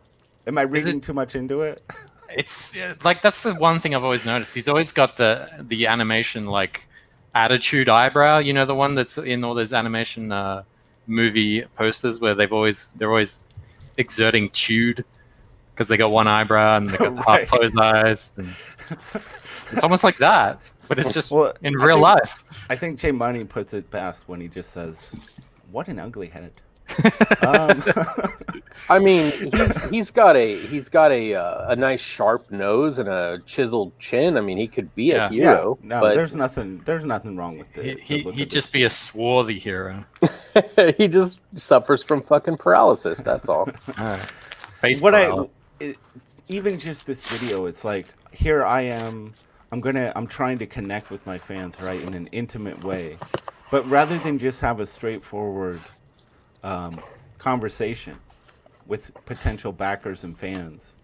Am I reading too much into it? It's like that's the one thing I've always noticed. He's always got the animation like attitude eyebrow. You know, the one that's in all those animation movie posters where they're always exerting chewed because they got one eyebrow and they got half closed eyes. And it's almost like that, but it's just in real life. I think Jay Money puts it best when he just says, "What an ugly head." I mean, he's got a nice sharp nose and a chiseled chin. I mean, he could be a hero. Yeah, no, but there's nothing wrong with it. He'd just be a swarthy hero. he just suffers from fucking paralysis. That's all. Face even just this video, it's like, here I am. I'm trying to connect with my fans, right, in an intimate way, but rather than just have a straightforward conversation with potential backers and fans,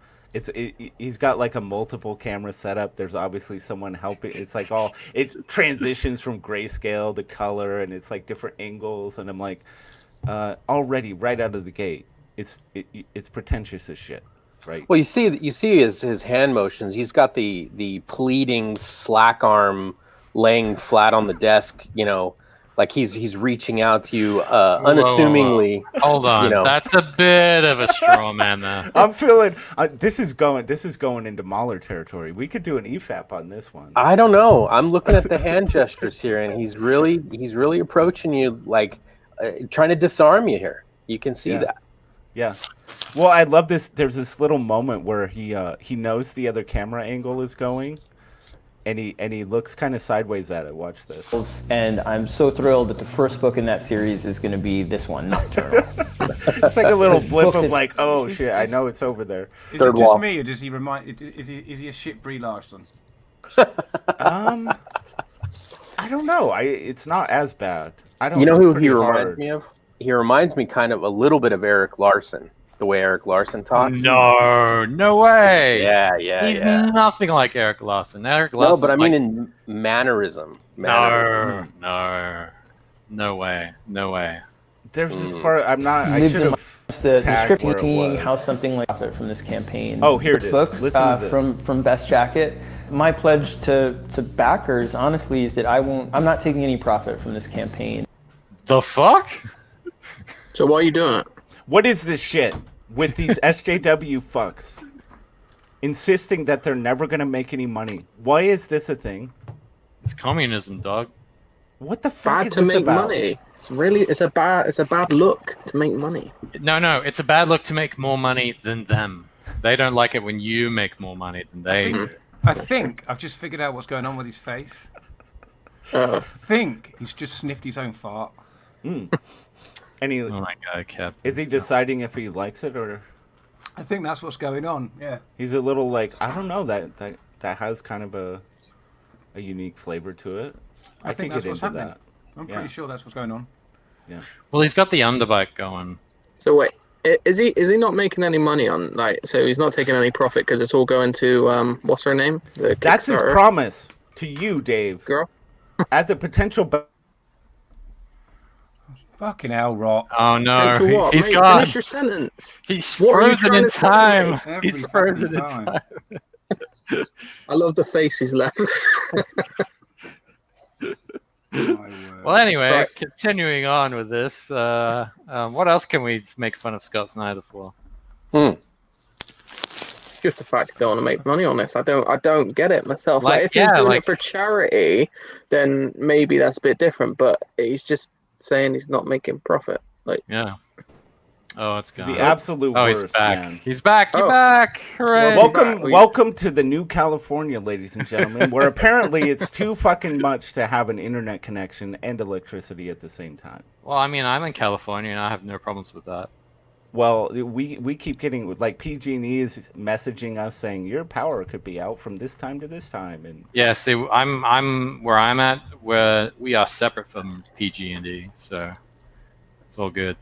he's got like a multiple camera setup. There's obviously someone helping. It's like it transitions from grayscale to color, and it's like different angles. And I'm like, already right out of the gate, it's pretentious as shit. Right. Well, you see his hand motions. He's got the pleading slack arm laying flat on the desk, like he's reaching out to you unassumingly. Whoa. Hold on. That's a bit of a straw man there. I'm feeling this is going into Mahler territory. We could do an EFAP on this one. I don't know. I'm looking at the hand gestures here, and he's really approaching you, like trying to disarm you here. You can see that. Yeah. Well, I love this. There's this little moment where he knows the other camera angle is going, and he looks kind of sideways at it. Watch this. And I'm so thrilled that the first book in that series is going to be this one, Nocturnal. It's like a little blip of like, oh shit, I know it's over there. Is it just me, or does he remind? Is he a shit Brie Larson? I don't know. It's not as bad. I don't. You know who he hard. reminds me of? He reminds me kind of a little bit of Eric Larson. the way Eric Larson talks. No way. Yeah. He's nothing like Eric Larson. Eric Larson. No, but I mean in mannerism. No way. There's this part I'm not. I should have. The description seeing how something like profit from this campaign. Oh, here it is. Book, Listen to this. From Best Jacket. My pledge to backers, honestly, is that I'm not taking any profit from this campaign. The fuck? So why are you doing it? What is this shit with these SJW fucks insisting that they're never gonna make any money? Why is this a thing? It's communism, dog. What the fuck Bad is to this make about? money. It's a bad look to make money. No, it's a bad look to make more money than them. They don't like it when you make more money than they do. I think I've just figured out what's going on with his face. I think he's just sniffed his own fart. And he, Oh my god, Captain. is he deciding if he likes it or? I think that's what's going on. Yeah. He's a little like, I don't know, that has kind of a unique flavor to it. I think can that's get what's into happening. that. I'm pretty sure that's what's going on. Yeah. Well, he's got the underbite going. So wait, is he not making any money on so he's not taking any profit because it's all going to what's her name? The That's his Kickstarter promise to you, Dave. girl. As a potential Fucking hell, Rot. Oh no, To what? he's Mate, gone. Finish your sentence. He's What are you frozen trying in to say? time. Every He's frozen in fucking time. I love the face he's left. My word. Well, anyway, Right. continuing on with this, what else can we make fun of Scott Snyder for? Just the fact he don't want to make money on this. I don't get it myself. Like, If he's yeah, doing like- it for charity, then maybe that's a bit different. But he's just saying he's not making profit. Like, Yeah. Oh, it's It's gone. the absolute Oh, worst, he's back. man. He's back. You're Oh. back. Hooray. Welcome to the new California, ladies and gentlemen, where apparently it's too fucking much to have an internet connection and electricity at the same time. Well, I mean, I'm in California and I have no problems with that. Well, we keep getting, like, PG&E is messaging us saying your power could be out from this time to this time, and Yeah, see, I'm where I'm at, where we are separate from PG&E, so it's all good.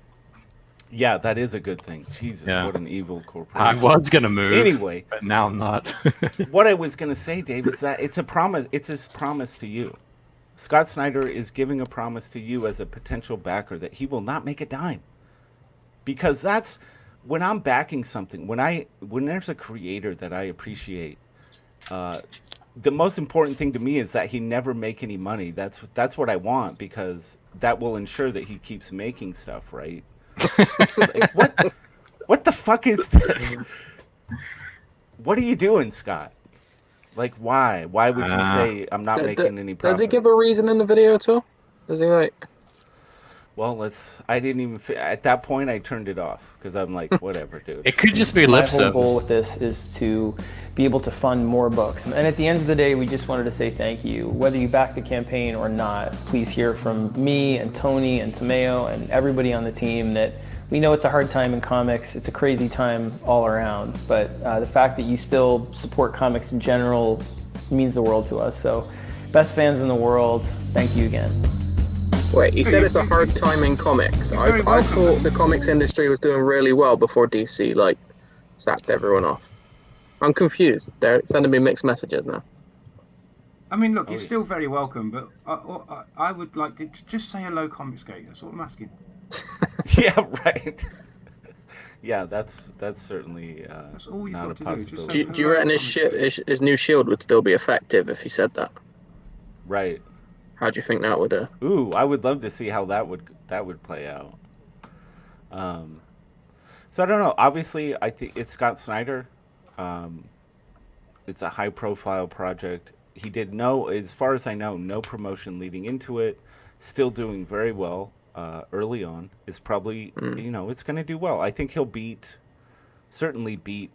yeah, that is a good thing. Jesus, Yeah. what an evil corporation. I was gonna move, Anyway, but now I'm not. what I was gonna say, Dave, is that it's a promise. It's his promise to you. Scott Snyder is giving a promise to you as a potential backer that he will not make a dime. Because that's when I'm backing something, when there's a creator that I appreciate, the most important thing to me is that he never make any money. That's what I want, because that will ensure that he keeps making stuff, right? Like, what the fuck is this? What are you doing, Scott? Like, why? Why would you say I'm not making any profit? Does he give a reason in the video at all? Does he like? Well, I didn't even at that point I turned it off because I'm like, whatever, dude. It could just be My lip whole service. goal with this is to be able to fund more books. And at the end of the day, we just wanted to say thank you. Whether you back the campaign or not, please hear from me and Tony and Tomeo and everybody on the team that we know it's a hard time in comics. It's a crazy time all around. But the fact that you still support comics in general means the world to us. So, best fans in the world, thank you again. Wait, he said it's a hard time in comics. I thought the comics industry was doing really well before DC like sacked everyone off. I'm confused. They're sending me mixed messages now. I mean, look, you're still very welcome, but I would like to just say hello, ComicsGate. That's what I'm asking. Yeah, right. Yeah, that's certainly That's all you've not a got to do, just possibility. say- Do you reckon his new shield would still be effective if he said that? Right. How do you think that would? Ooh, I would love to see how that would play out. So I don't know. Obviously, I think it's Scott Snyder. It's a high-profile project. He did as far as I know, no promotion leading into it. Still doing very well early on. It's probably it's going to do well. I think he'll certainly beat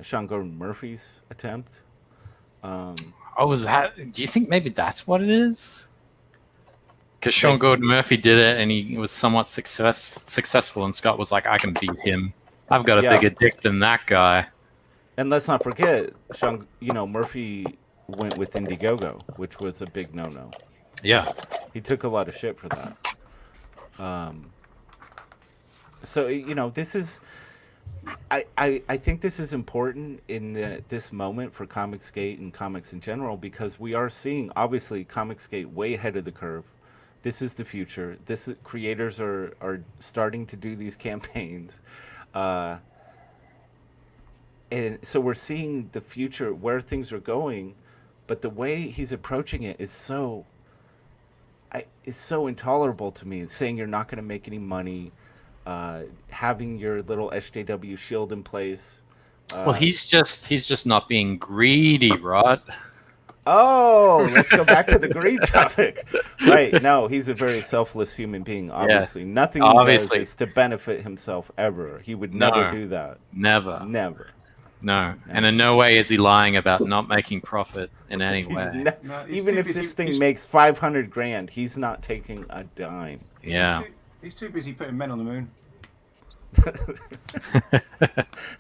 Sean Gordon Murphy's attempt. Oh, is that? Do you think maybe that's what it is? Because Sean Gordon Murphy did it, and he was somewhat successful, and Scott was like, "I can beat him. I've got a bigger dick than that guy." And let's not forget, Murphy went with Indiegogo, which was a big no-no. Yeah. He took a lot of shit for that. So this is I think this is important in this moment for ComicsGate and comics in general, because we are seeing, obviously, ComicsGate way ahead of the curve. This is the future. Creators are starting to do these campaigns. And so we're seeing the future, where things are going, but the way he's approaching it is so intolerable to me. Saying you're not going to make any money, having your little SJW shield in place. Well, he's just not being greedy, Rod. Oh, let's go back to the greed topic. Right? No, he's a very selfless human being. Obviously, nothing he does is to benefit himself ever. He would never do that. Never. No, and in no way is he lying about not making profit in any way. Even if this thing makes 500 grand, he's not taking a dime. Yeah. He's too busy putting men on the moon.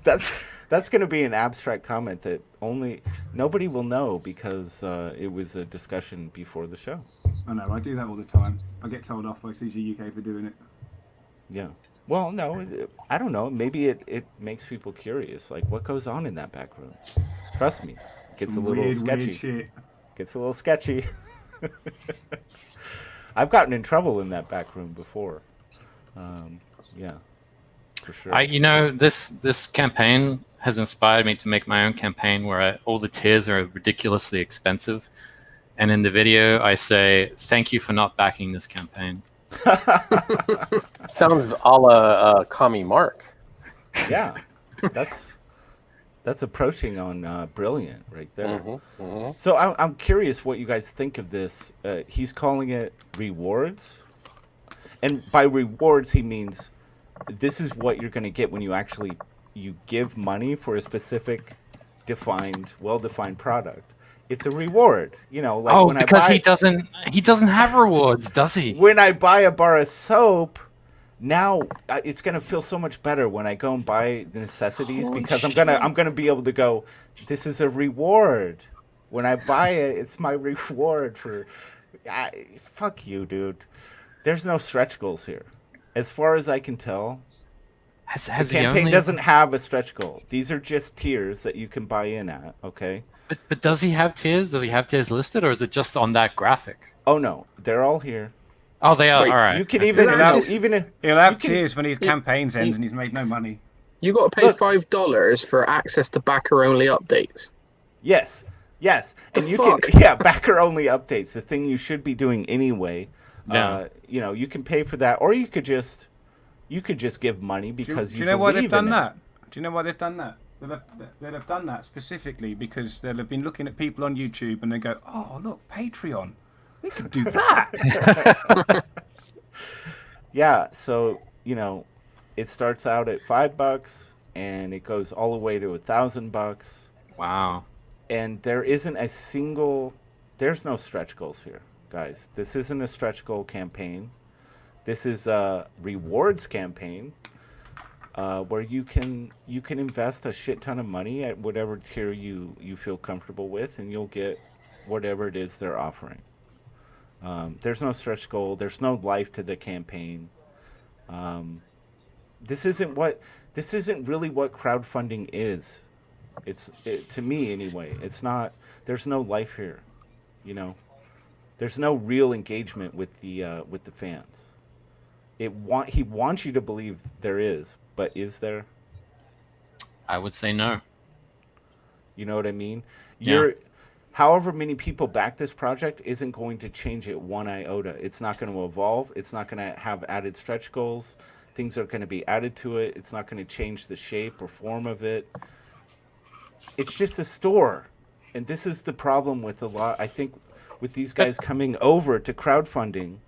That's going to be an abstract comment that nobody will know, because it was a discussion before the show. I know, I do that all the time. I get told off by CC UK for doing it. Yeah. Well, no, I don't know. Maybe it makes people curious. Like, what goes on in that back room? Trust me, it gets a little sketchy. Weird shit. Gets a little sketchy. I've gotten in trouble in that back room before. Yeah, for sure. This campaign has inspired me to make my own campaign where all the tiers are ridiculously expensive. And in the video, I say, thank you for not backing this campaign. Sounds a la Commie Mark. Yeah, that's approaching on brilliant right there. So I'm curious what you guys think of this. He's calling it rewards, and by rewards he means this is what you're going to get when you give money for a specific well-defined product. It's a reward, like because he doesn't have rewards, does he? When I buy a bar of soap, now it's gonna feel so much better when I go and buy the necessities, because I'm gonna be able to go, this is a reward. When I buy it, it's my reward for. Fuck you, dude. There's no stretch goals here, as far as I can tell. The campaign doesn't have a stretch goal. These are just tiers that you can buy in at. Okay. But does he have tiers? Does he have tiers listed, or is it just on that graphic? Oh no, they're all here. Oh, they are. Wait, all right. You can He'll have tiers when his campaigns end and he's made no money. You got to pay $5 for access to backer only updates. Yes, and you fuck? can backer only updates. The thing you should be doing anyway. Yeah. You can pay for that, or you could just give money because do you know why they've done that? Do you know why they've done that? They'll have done that specifically because they'll have been looking at people on YouTube and they go, oh, look, Patreon. We could do that. Yeah, so, it starts out at $5 and it goes all the way to $1,000. Wow. And there's no stretch goals here, guys. This isn't a stretch goal campaign. This is a rewards campaign. Where you can invest a shit ton of money at whatever tier you feel comfortable with, and you'll get whatever it is they're offering. There's no stretch goal. There's no life to the campaign. This isn't really what crowdfunding is. To me anyway. It's not. There's no life here. There's no real engagement with the fans. He wants you to believe there is. But is there? I would say no. You know what I mean? Yeah. However many people back this project isn't going to change it one iota. It's not going to evolve. It's not going to have added stretch goals. Things are going to be added to it. It's not going to change the shape or form of it. It's just a store. And this is the problem with I think, with these guys coming over to crowdfunding,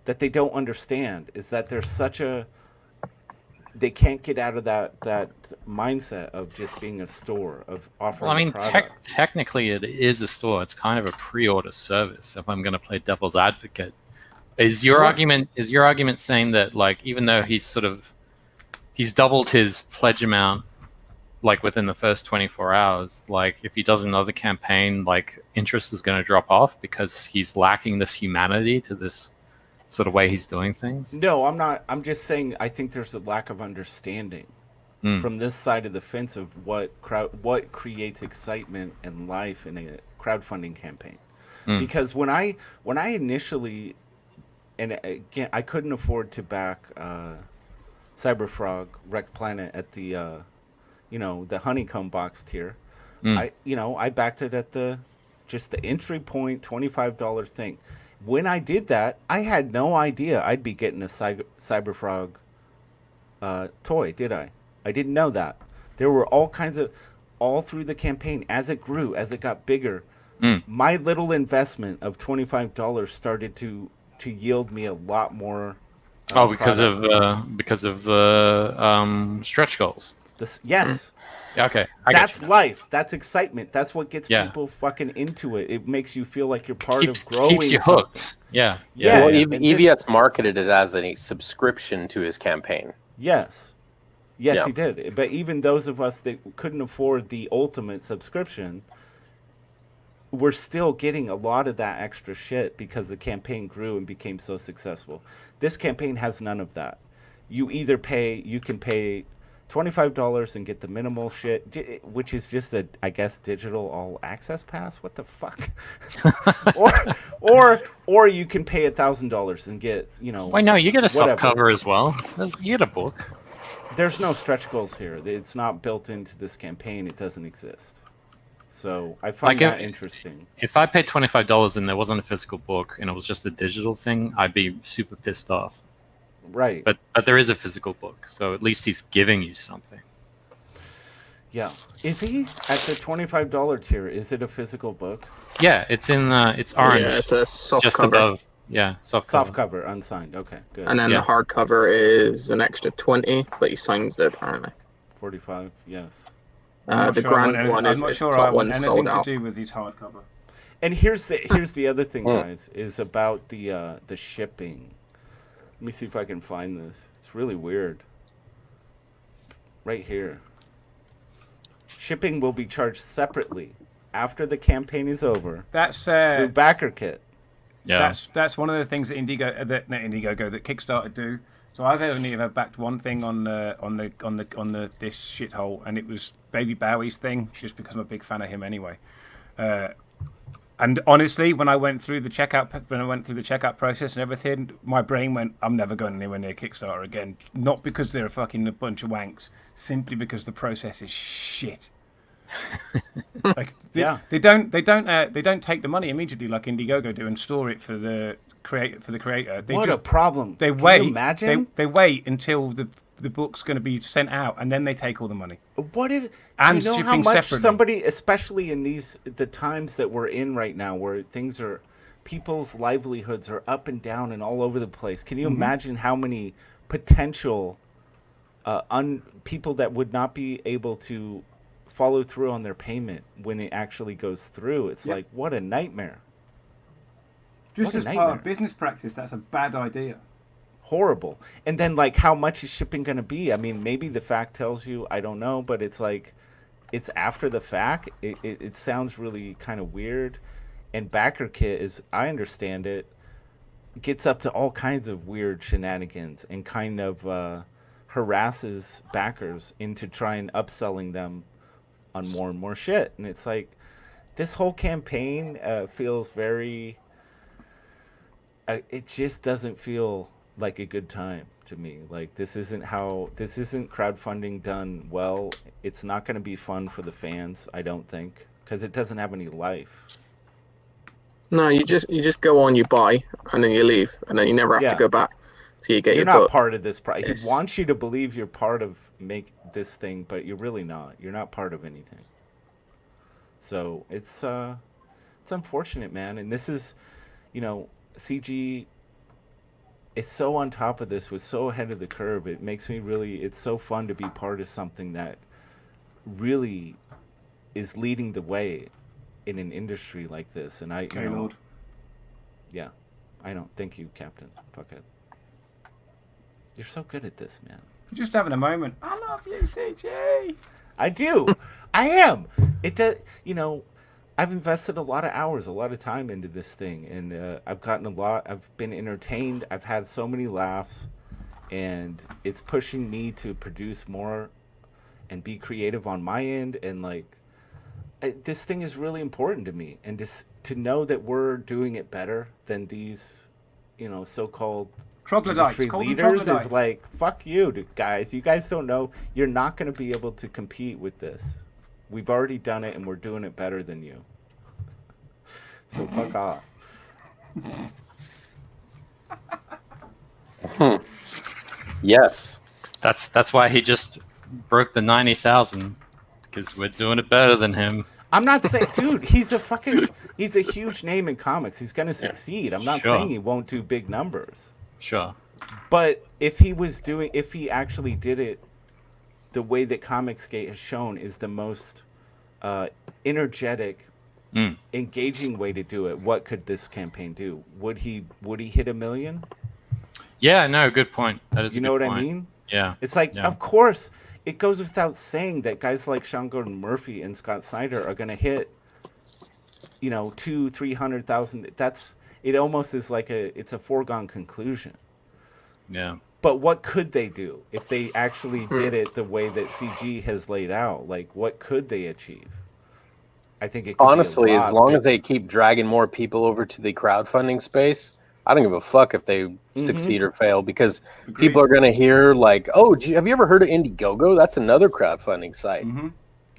that they don't understand, is that there's they can't get out of that mindset of just being a store, of offering technically it is a store. It's kind of a pre-order service, if I'm going to play devil's advocate. Is your argument saying that, like, even though he's doubled his pledge amount, like, within the first 24 hours, like, if he does another campaign, like, interest is going to drop off because he's lacking this humanity to this sort of way he's doing things? No, I'm not. I'm just saying I think there's a lack of understanding. from this side of the fence of what creates excitement and life in a crowdfunding campaign. Because when I initially, and again, I couldn't afford to back Cyberfrog Wreck Planet at the the honeycomb box tier. I backed it at just the entry point $25 thing. When I did that, I had no idea I'd be getting a Cyberfrog toy, did I? I didn't know that. There were all through the campaign, as it grew, as it got bigger, my little investment of $25 started to yield me a lot more. Because of the stretch goals. Yes. Okay, that's life. That's excitement. That's what gets people fucking into it. It makes you feel like you're part of growing. Keeps you hooked. Yeah. Well, EVS marketed it as a subscription to his campaign. Yes, he did. But even those of us that couldn't afford the ultimate subscription, we're still getting a lot of that extra shit because the campaign grew and became so successful. This campaign has none of that. You can pay $25 and get the minimal shit, which is just I guess digital all access pass. What the fuck? or you can pay $1,000 and get Wait, no, you get a soft cover as well. You get a book. There's no stretch goals here. It's not built into this campaign. It doesn't exist. So I find that interesting. If I paid $25 and there wasn't a physical book and it was just a digital thing, I'd be super pissed off. Right. But there is a physical book, so at least he's giving you something. Yeah. Is he at the $25 tier? Is it a physical book? Yeah, it's in it's orange. Yeah, it's a soft just cover. Above. Yeah, soft cover, unsigned. Okay, good. And then the hardcover is an extra 20, but he signs it apparently. 45, yes. The grand one is I'm not sure top I want one anything sold to out. do with these hardcover. And here's the other thing, guys, is about the shipping. Let me see if I can find this. It's really weird. Right here. Shipping will be charged separately after the campaign is over. That's through BackerKit. Yeah. That's one of the things that that Kickstarter do. So I've only ever backed one thing on this shithole, and it was Baby Bowie's thing, just because I'm a big fan of him anyway. And honestly, when I went through the checkout process and everything, my brain went, I'm never going anywhere near Kickstarter again. Not because they're a bunch of wanks, simply because the process is shit. They don't take the money immediately like Indiegogo do and store it for the creator. What a problem! They Can wait. you imagine? They wait until the book's going to be sent out, and then they take all the money. What if and you know shipping how much separately. somebody, especially in the times that we're in right now, where people's livelihoods are up and down and all over the place. Can you imagine how many potential people that would not be able to follow through on their payment when it actually goes through? It's like, what a nightmare. Just what a as nightmare. part of business practice, that's a bad idea. Horrible. And then, like, how much is shipping going to be? I mean, maybe the fact tells you, I don't know, but it's like, it's after the fact. It sounds really kind of weird. And BackerKit, as I understand it, gets up to all kinds of weird shenanigans and kind of harasses backers into trying upselling them on more and more shit. And it's like, this whole campaign feels very... it just doesn't feel like a good time to me. Like, this isn't crowdfunding done well. It's not going to be fun for the fans, I don't think, because it doesn't have any life. No, you just go on, you buy, and then you leave, and then you never have to go back till you get You're your not book. part of this. He wants you to believe you're part of this thing, but you're really not. You're not part of anything. So it's unfortunate, man. And this is, CG is so on top of this, was so ahead of the curve. It makes me it's so fun to be part of something that really is leading the way in an industry like this. And Lord. Yeah, I know. Thank you, Captain Bucket. You're so good at this, man. You're just having a moment. I love you, CG. I do. I am. It does. I've invested a lot of hours, a lot of time into this thing, and I've gotten a lot. I've been entertained. I've had so many laughs, and it's pushing me to produce more and be creative on my end, and like this thing is really important to me, and just to know that we're doing it better than these, so-called Troglodytes. industry Call them leaders is troglodytes. like, fuck you, guys. You guys don't know. You're not going to be able to compete with this. We've already done it, and we're doing it better than you. So fuck off. Yes. That's why he just broke the 90,000, because we're doing it better than him. I'm not saying, dude, he's a huge name in comics. He's going to succeed. I'm not Sure. saying he won't do big numbers. Sure. But if he actually did it the way that ComicsGate has shown is the most energetic, engaging way to do it, what could this campaign do? Would he hit 1 million? Yeah, no, good point. That is You a know good what point. I mean? Yeah. It's like, Yeah. of course, it goes without saying that guys like Sean Gordon Murphy and Scott Snyder are going to hit, 200,000-300,000. It almost is like it's a foregone conclusion. Yeah. But what could they do if they actually did it the way that CG has laid out? Like, what could they achieve? I think it could Honestly, be a as lot long bigger. as they keep dragging more people over to the crowdfunding space, I don't give a fuck if they succeed or fail, because people are going to hear like, oh, have you ever heard of Indiegogo? That's another crowdfunding site.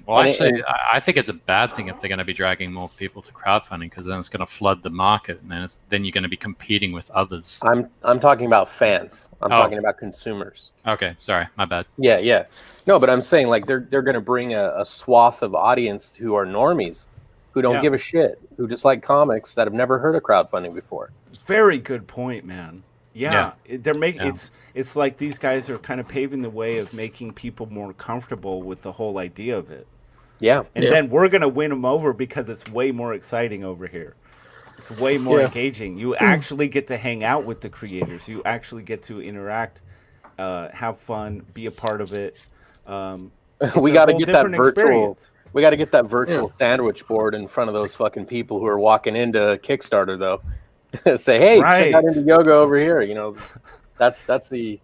Well, And actually, I think it's a bad thing if they're going to be dragging more people to crowdfunding, because then it's going to flood the market, and then you're going to be competing with others. I'm talking about fans. I'm talking about consumers. Okay, sorry, my bad. Yeah. No, but I'm saying like they're going to bring a swath of audience who are normies, who don't give a shit, who just like comics, that have never heard of crowdfunding before. Very good point, man. Yeah. They're making Yeah. it's like these guys are kind of paving the way of making people more comfortable with the whole idea of it. Yeah. And then we're going to win them over because it's way more exciting over here. It's way more engaging. You actually get to hang out with the creators. You actually get to interact, have fun, be a part of it. We got to whole get that different virtual. experience. We got to get that virtual sandwich board in front of those fucking people who are walking into Kickstarter, though. Say, hey, check out Indiegogo over here. That's the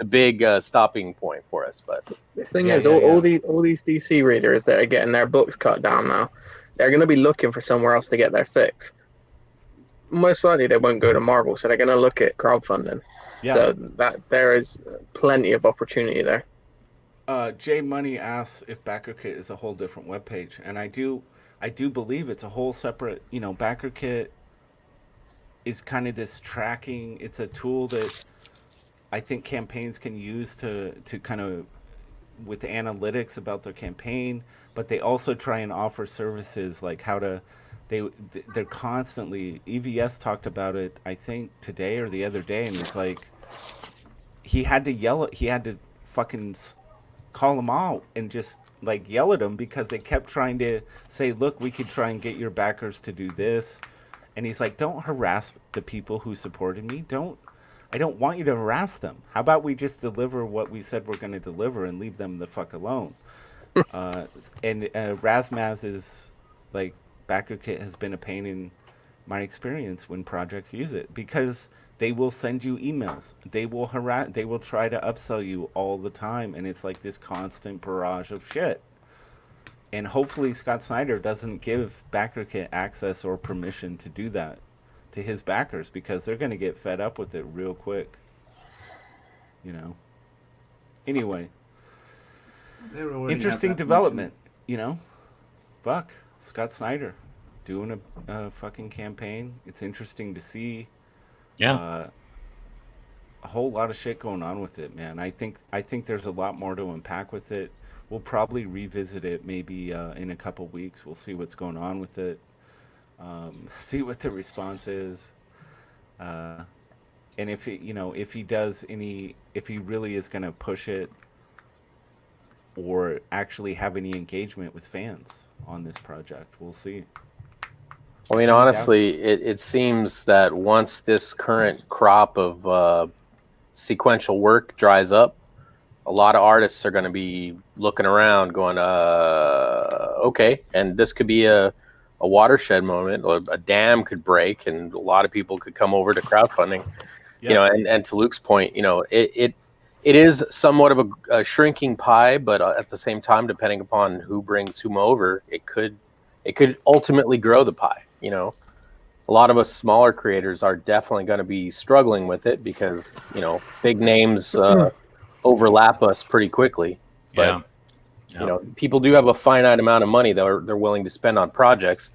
big stopping point for us. But the thing is, all these DC readers that are getting their books cut down now, they're going to be looking for somewhere else to get their fix. Most likely, they won't go to Marvel, so they're going to look at crowdfunding. Yeah. So that there is plenty of opportunity there. Jay Money asks if BackerKit is a whole different webpage, and I do believe it's a whole separate. BackerKit is kind of this tracking. It's a tool that I think campaigns can use to kind of with analytics about their campaign, but they also try and offer services like how to. They're constantly. EVS talked about it, I think today or the other day, and it's like he had to fucking call them out and just like yell at them because they kept trying to say, look, we could try and get your backers to do this. And he's like, don't harass the people who supported me. I don't want you to harass them. How about we just deliver what we said we're going to deliver and leave them the fuck alone? And Razmaz is like, BackerKit has been a pain in my experience when projects use it because they will send you emails. They will they will try to upsell you all the time. And it's like this constant barrage of shit. And hopefully Scott Snyder doesn't give BackerKit access or permission to do that to his backers because they're going to get fed up with it real quick. Anyway. Interesting development, Fuck. Scott Snyder doing a fucking campaign. It's interesting to see. Yeah. A whole lot of shit going on with it, man. I think there's a lot more to unpack with it. We'll probably revisit it maybe in a couple weeks. We'll see what's going on with it. See what the response is. And if he really is going to push it or actually have any engagement with fans on this project, we'll see. I mean, honestly, it seems that once this current crop of sequential work dries up, a lot of artists are going to be looking around going, okay, and this could be a watershed moment, or a dam could break, and a lot of people could come over to crowdfunding. And to Luke's point, It is somewhat of a shrinking pie, but at the same time, depending upon who brings whom over, it could ultimately grow the pie. You know, a lot of us smaller creators are definitely going to be struggling with it because big names overlap us pretty quickly. But people do have a finite amount of money that they're willing to spend on projects.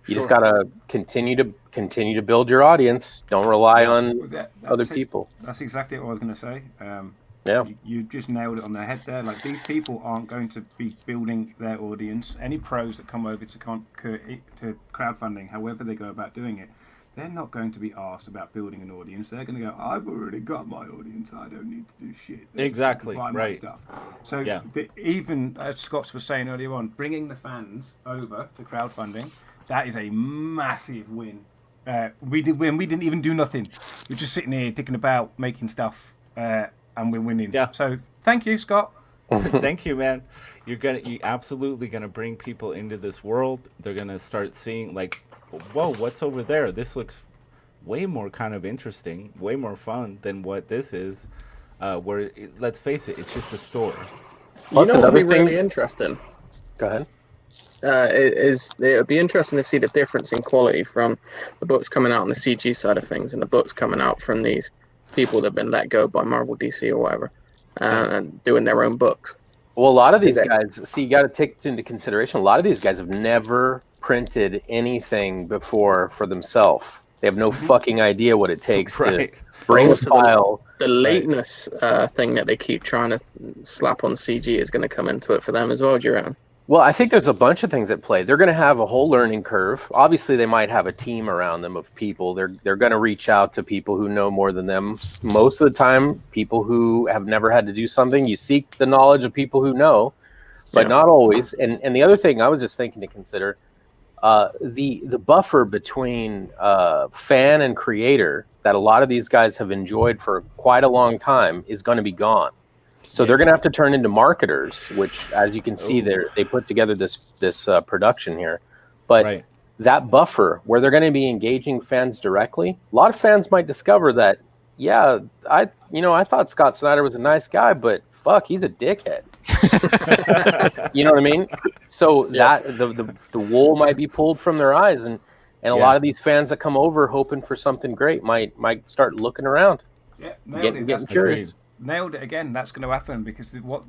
You just gotta continue to build your audience. Don't rely on other people. That's exactly what I was going to say. You just nailed it on the head there. Like, these people aren't going to be building their audience. Any pros that come over to crowdfunding, however they go about doing it, they're not going to be asked about building an audience. They're going to go, I've already got my audience. I don't need to do shit. Exactly. Buy my stuff. So even as Scott was saying earlier on, bringing the fans over to crowdfunding, that is a massive win. We didn't even do nothing. We're just sitting here thinking about making stuff, and we're winning. Yeah. So thank you, Scott. Thank you, man. You're absolutely gonna bring people into this world. They're gonna start seeing, like, whoa, what's over there? This looks way more kind of interesting, way more fun than what this is. Let's face it, it's just a store. You know what would be really interesting? Go ahead. It would be interesting to see the difference in quality from the books coming out on the CG side of things and the books coming out from these people that have been let go by Marvel, DC, or whatever, and doing their own books. Well, a lot of these guys, you got to take into consideration, a lot of these guys have never printed anything before for themselves. They have no fucking idea what it takes to bring a file. The lateness thing that they keep trying to slap on CG is going to come into it for them as well, Jerome. Well, I think there's a bunch of things at play. They're going to have a whole learning curve. Obviously, they might have a team around them of people. They're going to reach out to people who know more than them. Most of the time, people who have never had to do something, you seek the knowledge of people who know, but not always. And the other thing I was just thinking to consider, the buffer between fan and creator that a lot of these guys have enjoyed for quite a long time is going to be gone. So they're going to have to turn into marketers, which, as you can see, they put together this production here. But that buffer where they're going to be engaging fans directly, a lot of fans might discover that, I thought Scott Snyder was a nice guy, but fuck, he's a dickhead. You know what I mean? So that the wool might be pulled from their eyes, and a lot of these fans that come over hoping for something great might start looking around, getting curious. Nailed it again. That's going to happen because what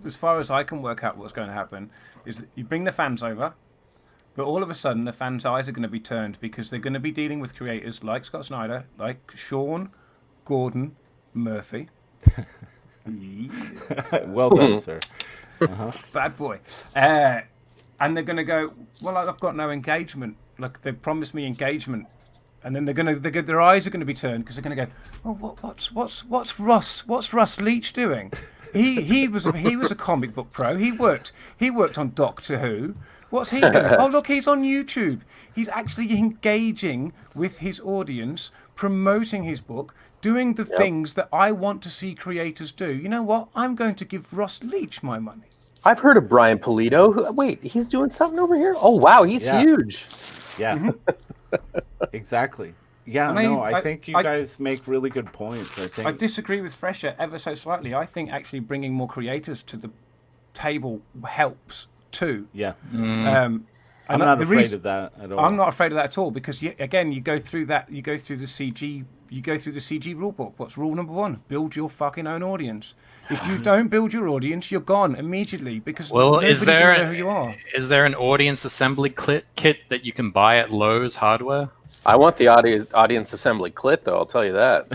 as far as I can work out, what's going to happen is that you bring the fans over, but all of a sudden the fans' eyes are going to be turned because they're going to be dealing with creators like Scott Snyder, like Sean Gordon Murphy. Well done, sir. Bad boy. And they're going to go, well, I've got no engagement. Like, they promised me engagement. And then their eyes are going to be turned because they're going to go, oh, what's Russ Leach doing? He was a comic book pro. He worked on Doctor Who. What's he doing? Oh, look, he's on YouTube. He's actually engaging with his audience, promoting his book, doing the things that I want to see creators do. You know what? I'm going to give Russ Leach my money. I've heard of Brian Pulido. Wait, he's doing something over here? Oh, wow, he's huge. Yeah. Exactly. Yeah, I think you guys make really good points. I disagree with Fresher ever so slightly. I think actually bringing more creators to the table helps too. Yeah. I'm not afraid of that at all. I'm not afraid of that at all because you go through the CG rulebook. What's rule number 1? Build your fucking own audience. If you don't build your audience, you're gone immediately because nobody's going to know who you are. Is there an audience assembly kit that you can buy at Lowe's Hardware? I want the audience assembly clit, though. I'll tell you that.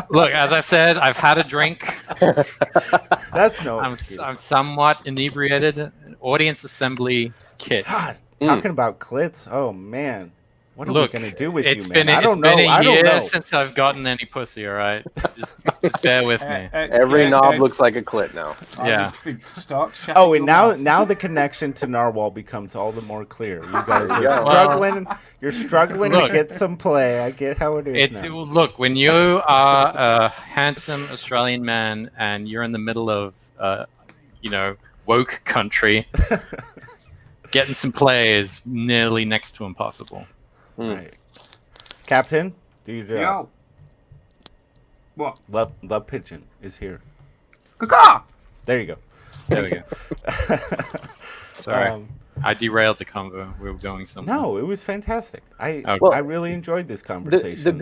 Look, as I said, I've had a drink. That's no. I'm somewhat inebriated. Audience assembly kit. God, talking about clits. Oh man. What are we going to do with you, man? It's been a year since I've gotten any pussy, all right? Just bear with me. Every knob looks like a clit now. Yeah. And now the connection to Narwhal becomes all the more clear. You guys are struggling. You're struggling to get some play. I get how it is now. Look, when you are a handsome Australian man and you're in the middle of, woke country, getting some play is nearly next to impossible. Right. Captain, do you What? Love Pigeon is here. Caca! There you go. There we go. Sorry, I derailed the convo. We were going somewhere. No, it was fantastic. I really enjoyed this conversation. The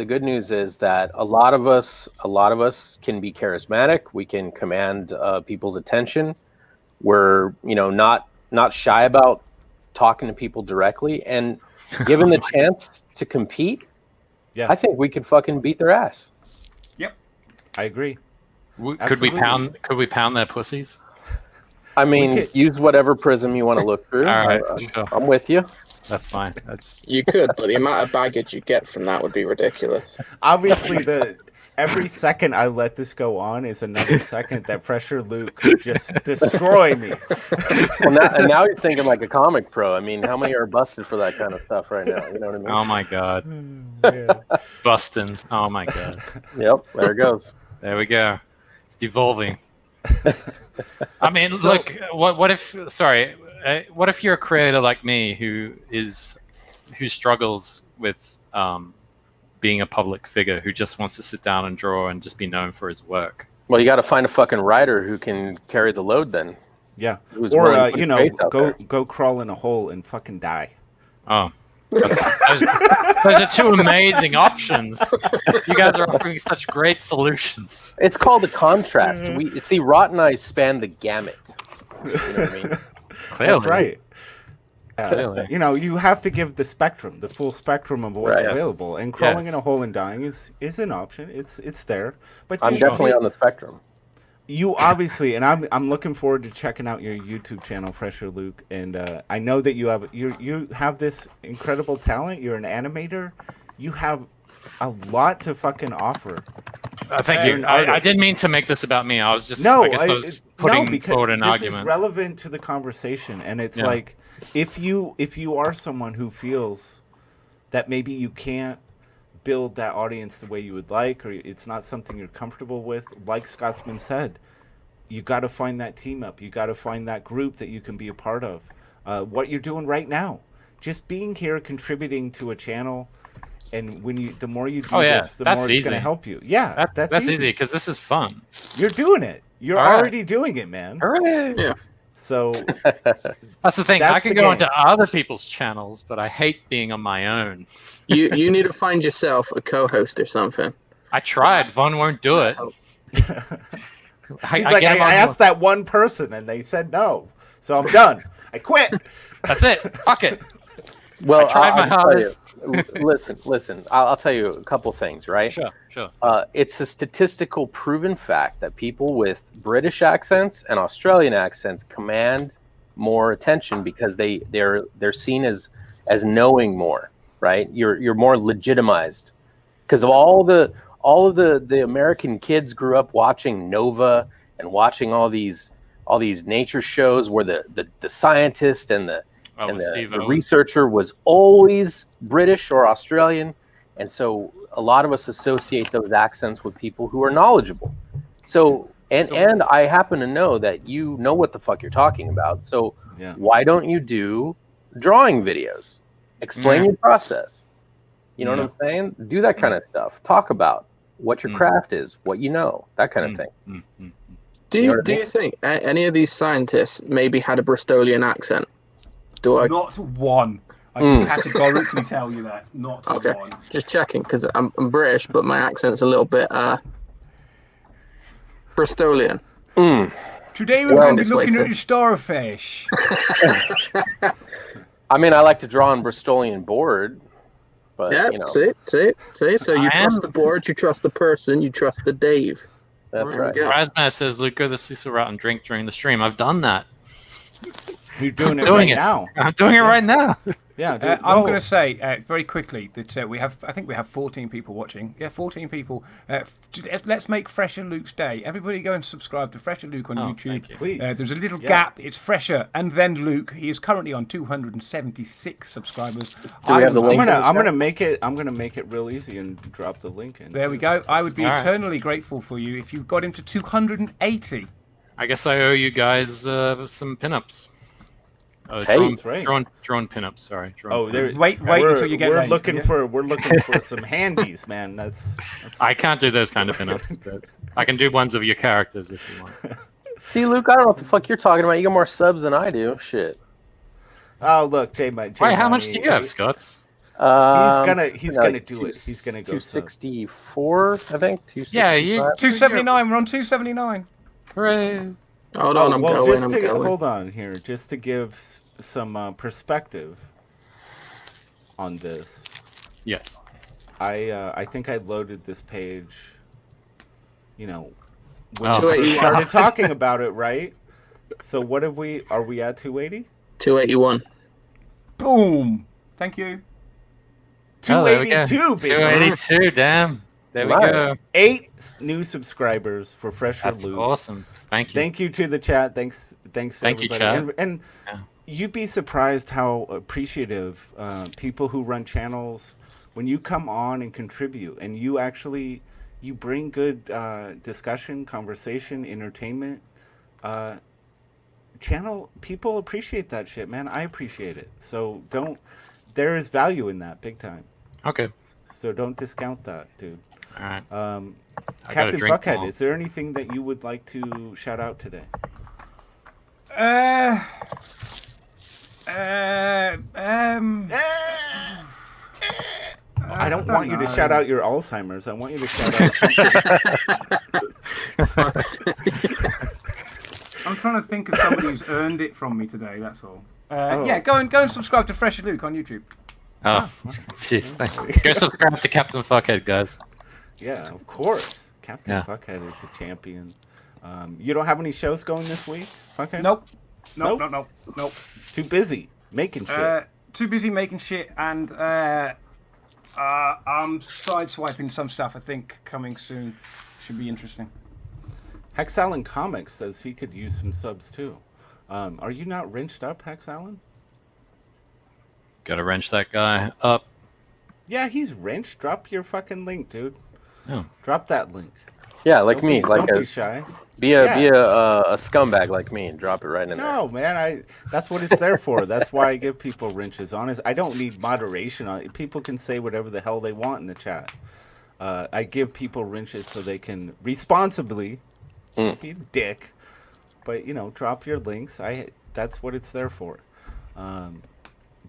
good news is that a lot of us can be charismatic. We can command people's attention. We're not shy about talking to people directly, and given the chance to compete, I think we could fucking beat their ass. Yep, I agree. Could we pound their pussies? I mean, use whatever prism you want to look through. All right, sure. I'm with you. That's fine. That's You could, but the amount of baggage you get from that would be ridiculous. Obviously, every second I let this go on is another second that Pressure Luke could just destroy me. Well, now he's thinking like a comic pro. I mean, how many are busted for that kind of stuff right now? You know what I mean? oh my god, busting. Oh my god. Yep, there it goes. There we go. It's devolving. I mean, look. What if? Sorry. What if you're a creator like me who struggles with being a public figure, who just wants to sit down and draw and just be known for his work? Well, you got to find a fucking writer who can carry the load then. Yeah. Who's Or willing to put his face out there. go crawl in a hole and fucking die. Oh, those are two amazing options. You guys are offering such great solutions. It's called a contrast. Rot and I span the gamut. You know what I mean? Clearly. That's right. Clearly. You have to give the full spectrum of what's Right. available, and crawling Yes. in a hole and dying is an option. It's there, but I'm definitely on the spectrum. You obviously, and I'm looking forward to checking out your YouTube channel, Fresher Luke, and I know that you have this incredible talent. You're an animator. You have a lot to fucking offer. Thank You're you. an I artist. didn't mean to make this about me. I was just. No, I guess I was putting forward an this argument. is relevant to the conversation, and it's like if you are someone who feels that maybe you can't build that audience the way you would like, or it's not something you're comfortable with, like Scotsman said, you got to find that team up. You got to find that group that you can be a part of. What you're doing right now, just being here, contributing to a channel. And the more you do this, the more it's going to help you. Yeah, that's easy because this is fun. You're doing it. You're already doing it, man. Hooray! Yeah. So That's the thing. That's I can the go game. into other people's channels, but I hate being on my own. You need to find yourself a co-host or something. I tried. Vaughn won't do it. he's like, I asked that one person, and they said no. So I'm done. I quit. That's it. Fuck it. Well, I tried my I'll tell hardest. you. Listen. I'll tell you a couple things, right? Sure. It's a statistical proven fact that people with British accents and Australian accents command more attention because they're seen as knowing more, right? You're more legitimized because of all of the American kids grew up watching Nova and watching all these nature shows where the scientist and the researcher was always British or Australian, and so a lot of us associate those accents with people who are knowledgeable. So I happen to know that you know what the fuck you're talking about. So why don't you do drawing videos? Explain your process. You know what I'm saying? Do that kind of stuff. Talk about what your craft is, what you know, that kind of thing. Do you think any of these scientists maybe had a Bristolian accent? Not one. I can categorically tell you that. Not one. Just checking because I'm British, but my accent's a little bit Bristolian. Today we're going to be looking at the starfish. I mean, I like to draw on Bristolian board, but see. So you trust the board, you trust the person, you trust the Dave. That's right. Razmaz says, "Luke, go the Cecil route and drink during the stream." I've done that. You're doing it right now. I'm doing it right now. Yeah, dude. I'm going to say very quickly that I think we have 14 people watching. Yeah, 14 people. Let's make Fresher Luke's day. Everybody go and subscribe to Fresher Luke on YouTube. Thank you. Please. There's a little gap. It's Fresher and then Luke. He is currently on 276 subscribers. Do we have the link? I'm gonna make it real easy and drop the link in. There we go. I would be eternally grateful for you if you got him to 280. I guess I owe you guys some pinups. Hey. That's right. Drawn pinups. Sorry. Drawn Oh, pinups. there's Wait until you get we're range, looking will ya? we're looking for some handies, man. That's I can't do those kind of pinups, but I can do ones of your characters if you want. See, Luke, I don't know what the fuck you're talking about. You got more subs than I do. Shit. Oh, look, J Wait, how much do you have, Scott? He's gonna like do it. He's gonna go sub. 264, I think. 265. Yeah, you. 279. We're on 279. Hooray! Hold on, I'm well, going. I'm going. hold on here, just to give some perspective on this. Yes. I think I loaded this page. You know, when Oh, we you started talking about it, right? So what have we? Are we at 280? 281. Boom. Thank you. Oh, there we go. 282, baby. 282. Damn. There we Right. go. 8 new subscribers for Fresher That's Loot. awesome. Thank you. Thank you to the chat. Thanks Thank you, everybody. chat. And Yeah. you'd be surprised how appreciative people who run channels, when you come on and contribute and you bring good discussion, conversation, entertainment. Channel people appreciate that shit, man. I appreciate it. So there is value in that, big time. Okay. So don't discount that, dude. All right. I gotta Captain drink Fuckhead, more. is there anything that you would like to shout out today? I don't want you to shout out your Alzheimer's. I want you to shout out something. I'm trying to think of somebody who's earned it from me today. That's all. Oh. Yeah, go and subscribe to Fresh Luke on YouTube. Oh, jeez, thanks. Go subscribe to Captain Fuckhead, guys. Yeah, of course. Captain Yeah. Fuckhead is a champion. You don't have any shows going this week, Fuckhead? Nope. Nope. Nope. Too busy making shit. Too busy making shit, and I'm sideswiping some stuff. I think coming soon should be interesting. Hex Allen Comics says he could use some subs too. Are you not wrenched up, Hex Allen? Gotta wrench that guy up. Yeah, he's wrenched. Drop your fucking link, dude. Oh. Drop that link. Yeah, like Don't me. be, Like don't be a, shy. be a scumbag like me and drop it right in there. No, man. That's what it's there for. That's why I give people wrenches. Honest, I don't need moderation on it. People can say whatever the hell they want in the chat. I give people wrenches so they can responsibly be a dick, but drop your links. That's what it's there for.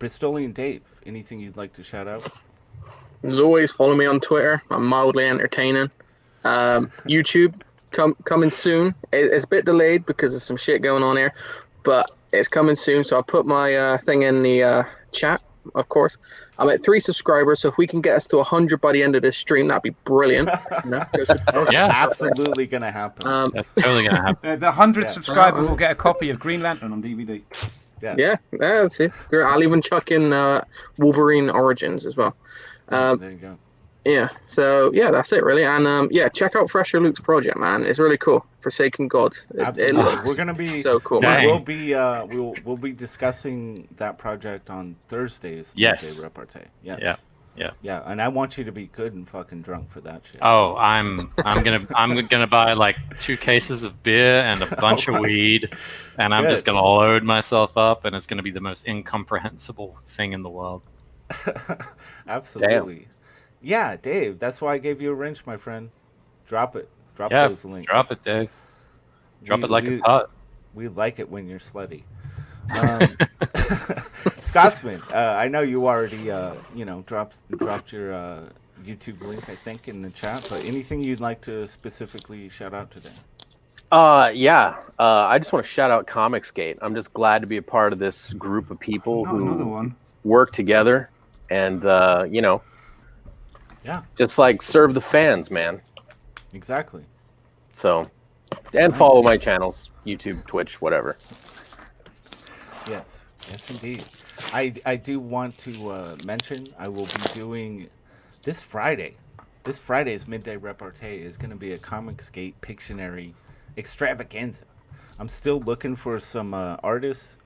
Bristolian Dave, anything you'd like to shout out? As always, follow me on Twitter. I'm mildly entertaining. YouTube coming soon. It's a bit delayed because there's some shit going on here, but it's coming soon. So I'll put my thing in the chat, of course. I'm at 3 subscribers, so if we can get us to 100 by the end of this stream, that'd be brilliant. It's Yeah. absolutely gonna happen. That's totally gonna happen. The 100th subscriber will get a copy of Green Lantern on DVD. Yeah, that's it. I'll even chuck in Wolverine Origins as well. There you go. Yeah, so yeah, that's it really. And check out Fresher Luke's project, man. It's really cool. Forsaken Gods. It Absolutely. looks We're gonna be so cool. Dang. we'll be discussing that project on Thursdays. Yes. Midday Repartee. Yes. Yeah. And I want you to be good and fucking drunk for that shit. Oh, I'm gonna buy like 2 cases of beer and a bunch of weed, and I'm Good. just gonna load myself up, and it's gonna be the most incomprehensible thing in the world. Absolutely. Yeah, Dave. That's why I gave you a wrench, my friend. Drop it. Drop Yeah, those links. drop it, Dave. Drop We- it like we- it's hot. We like it when you're slutty. Scotsman, I know you already, dropped your YouTube link, I think, in the chat. But anything you'd like to specifically shout out today? I just want to shout out ComicsGate. I'm just glad to be a part of this group of people Not another who one. work together and Yeah, just like serve the fans, man. exactly. So, and follow my channels, YouTube, Twitch, whatever. Yes, indeed. I do want to mention I will be doing this Friday. This Friday's Midday Repartee is going to be a ComicsGate Pictionary extravaganza. I'm still looking for some artists.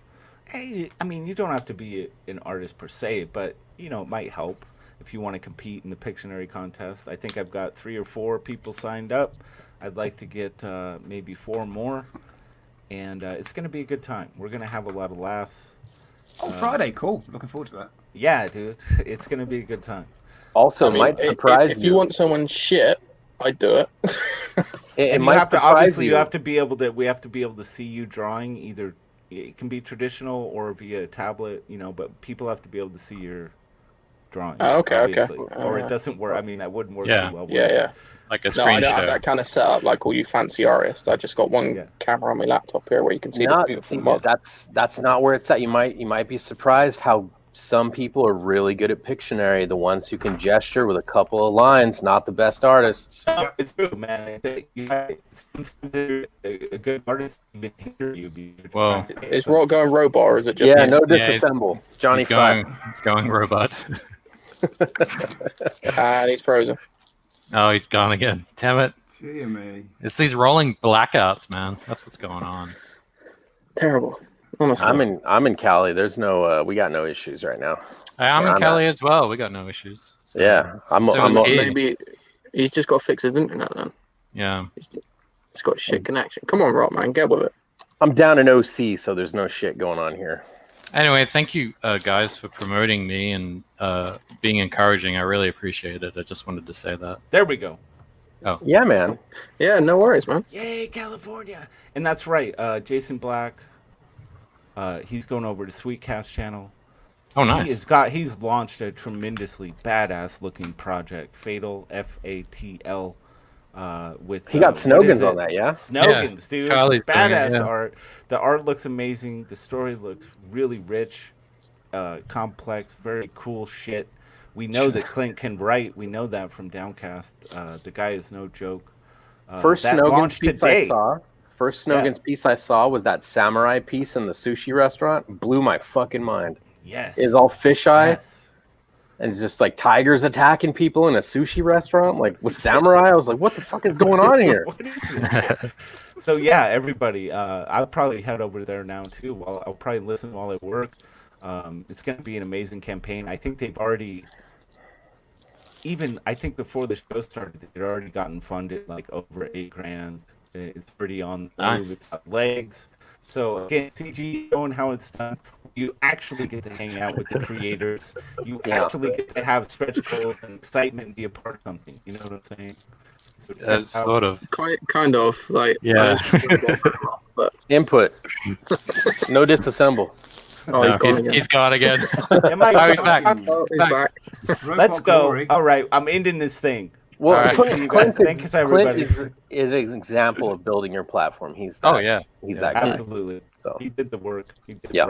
Hey, I mean, you don't have to be an artist per se, but it might help if you want to compete in the Pictionary contest. I think I've got 3 or 4 people signed up. I'd like to get maybe 4 more. And it's going to be a good time. We're going to have a lot of laughs. Oh, Friday, cool. Looking forward to that. Yeah, dude, it's gonna be a good time. Also, I mean, might surprise if you want someone shit, I'd do it. It And you might have to surprise obviously you. you have to be able to. We have to be able to see you drawing. Either it can be traditional or via tablet, but people have to be able to see your drawing. Oh, okay. Obviously. Or it doesn't work. I mean, that wouldn't work too well. would it? Yeah. Like a No, I screen don't have share. that kind of setup like all you fancy artists. I just got one camera on my laptop here where you can see this beautiful mug. That's not where it's at. You might be surprised how some people are really good at Pictionary. The ones who can gesture with a couple of lines, not the best artists. No, it's true, man. A good artist even hinder you. Well, Is Rock going robot or is it just? Yeah, me? no he's- disassemble. Johnny He's Five. going robot. And he's frozen. Oh, he's gone again. Damn it. Dear me. It's these rolling blackouts, man. That's what's going on. Terrible. Honestly. I'm in Cali. There's no we got no issues right now. I'm Yeah, in I'm Cali as well. We got no issues. So, Yeah, I'm So is he. Maybe he's just got to fix his internet then. Yeah. He's got shit connection. Come on, Rock, man, get with it. I'm down in OC, so there's no shit going on here. Anyway, thank you guys for promoting me and being encouraging. I really appreciate it. I just wanted to say that. There we go. Yeah, man. Yeah, no worries, man. Yay, California! And that's right. Jason Black. He's going over to Sweetcast channel. Oh, nice. He's launched a tremendously badass looking project, Fatal FATL. With He got what Snogans is on it? that, yeah? Snogans, dude. Charlie's doing it, Badass yeah. art. The art looks amazing. The story looks really rich, complex, very cool shit. We know that Clint can write. We know that from Downcast. The guy is no joke. First that Snogans launched piece today. I saw. First Snogans piece I saw was that samurai piece in the sushi restaurant. Blew my fucking mind. Yes. It's all fisheye, Yes. and it's just like tigers attacking people in a sushi restaurant, like with samurai. I was like, what the fuck is going on here? What is it? So yeah, everybody, I'll probably head over there now too. I'll probably listen while I work. It's going to be an amazing campaign. I think they've already, I think before the show started, they'd already gotten funded like over $8,000. It's pretty on the move. Nice. It's got legs. So again, CG showing how it's done. You actually get to hang out with the creators. You actually get to have stretch goals and excitement and be a part of something. You know what I'm saying? So that's how- Sort of. Kind of like Yeah. but Input. No disassemble. oh, he's No, gone again. he's gone again. Am I- Oh, he's back. Oh, he's back. Let's go. All right, I'm ending this thing. Well, All right. Clint, Thank you, everybody. is an example of building your platform. He's that, Oh, yeah. he's Yeah, that guy. absolutely. So He did the work. He did Yeah. the right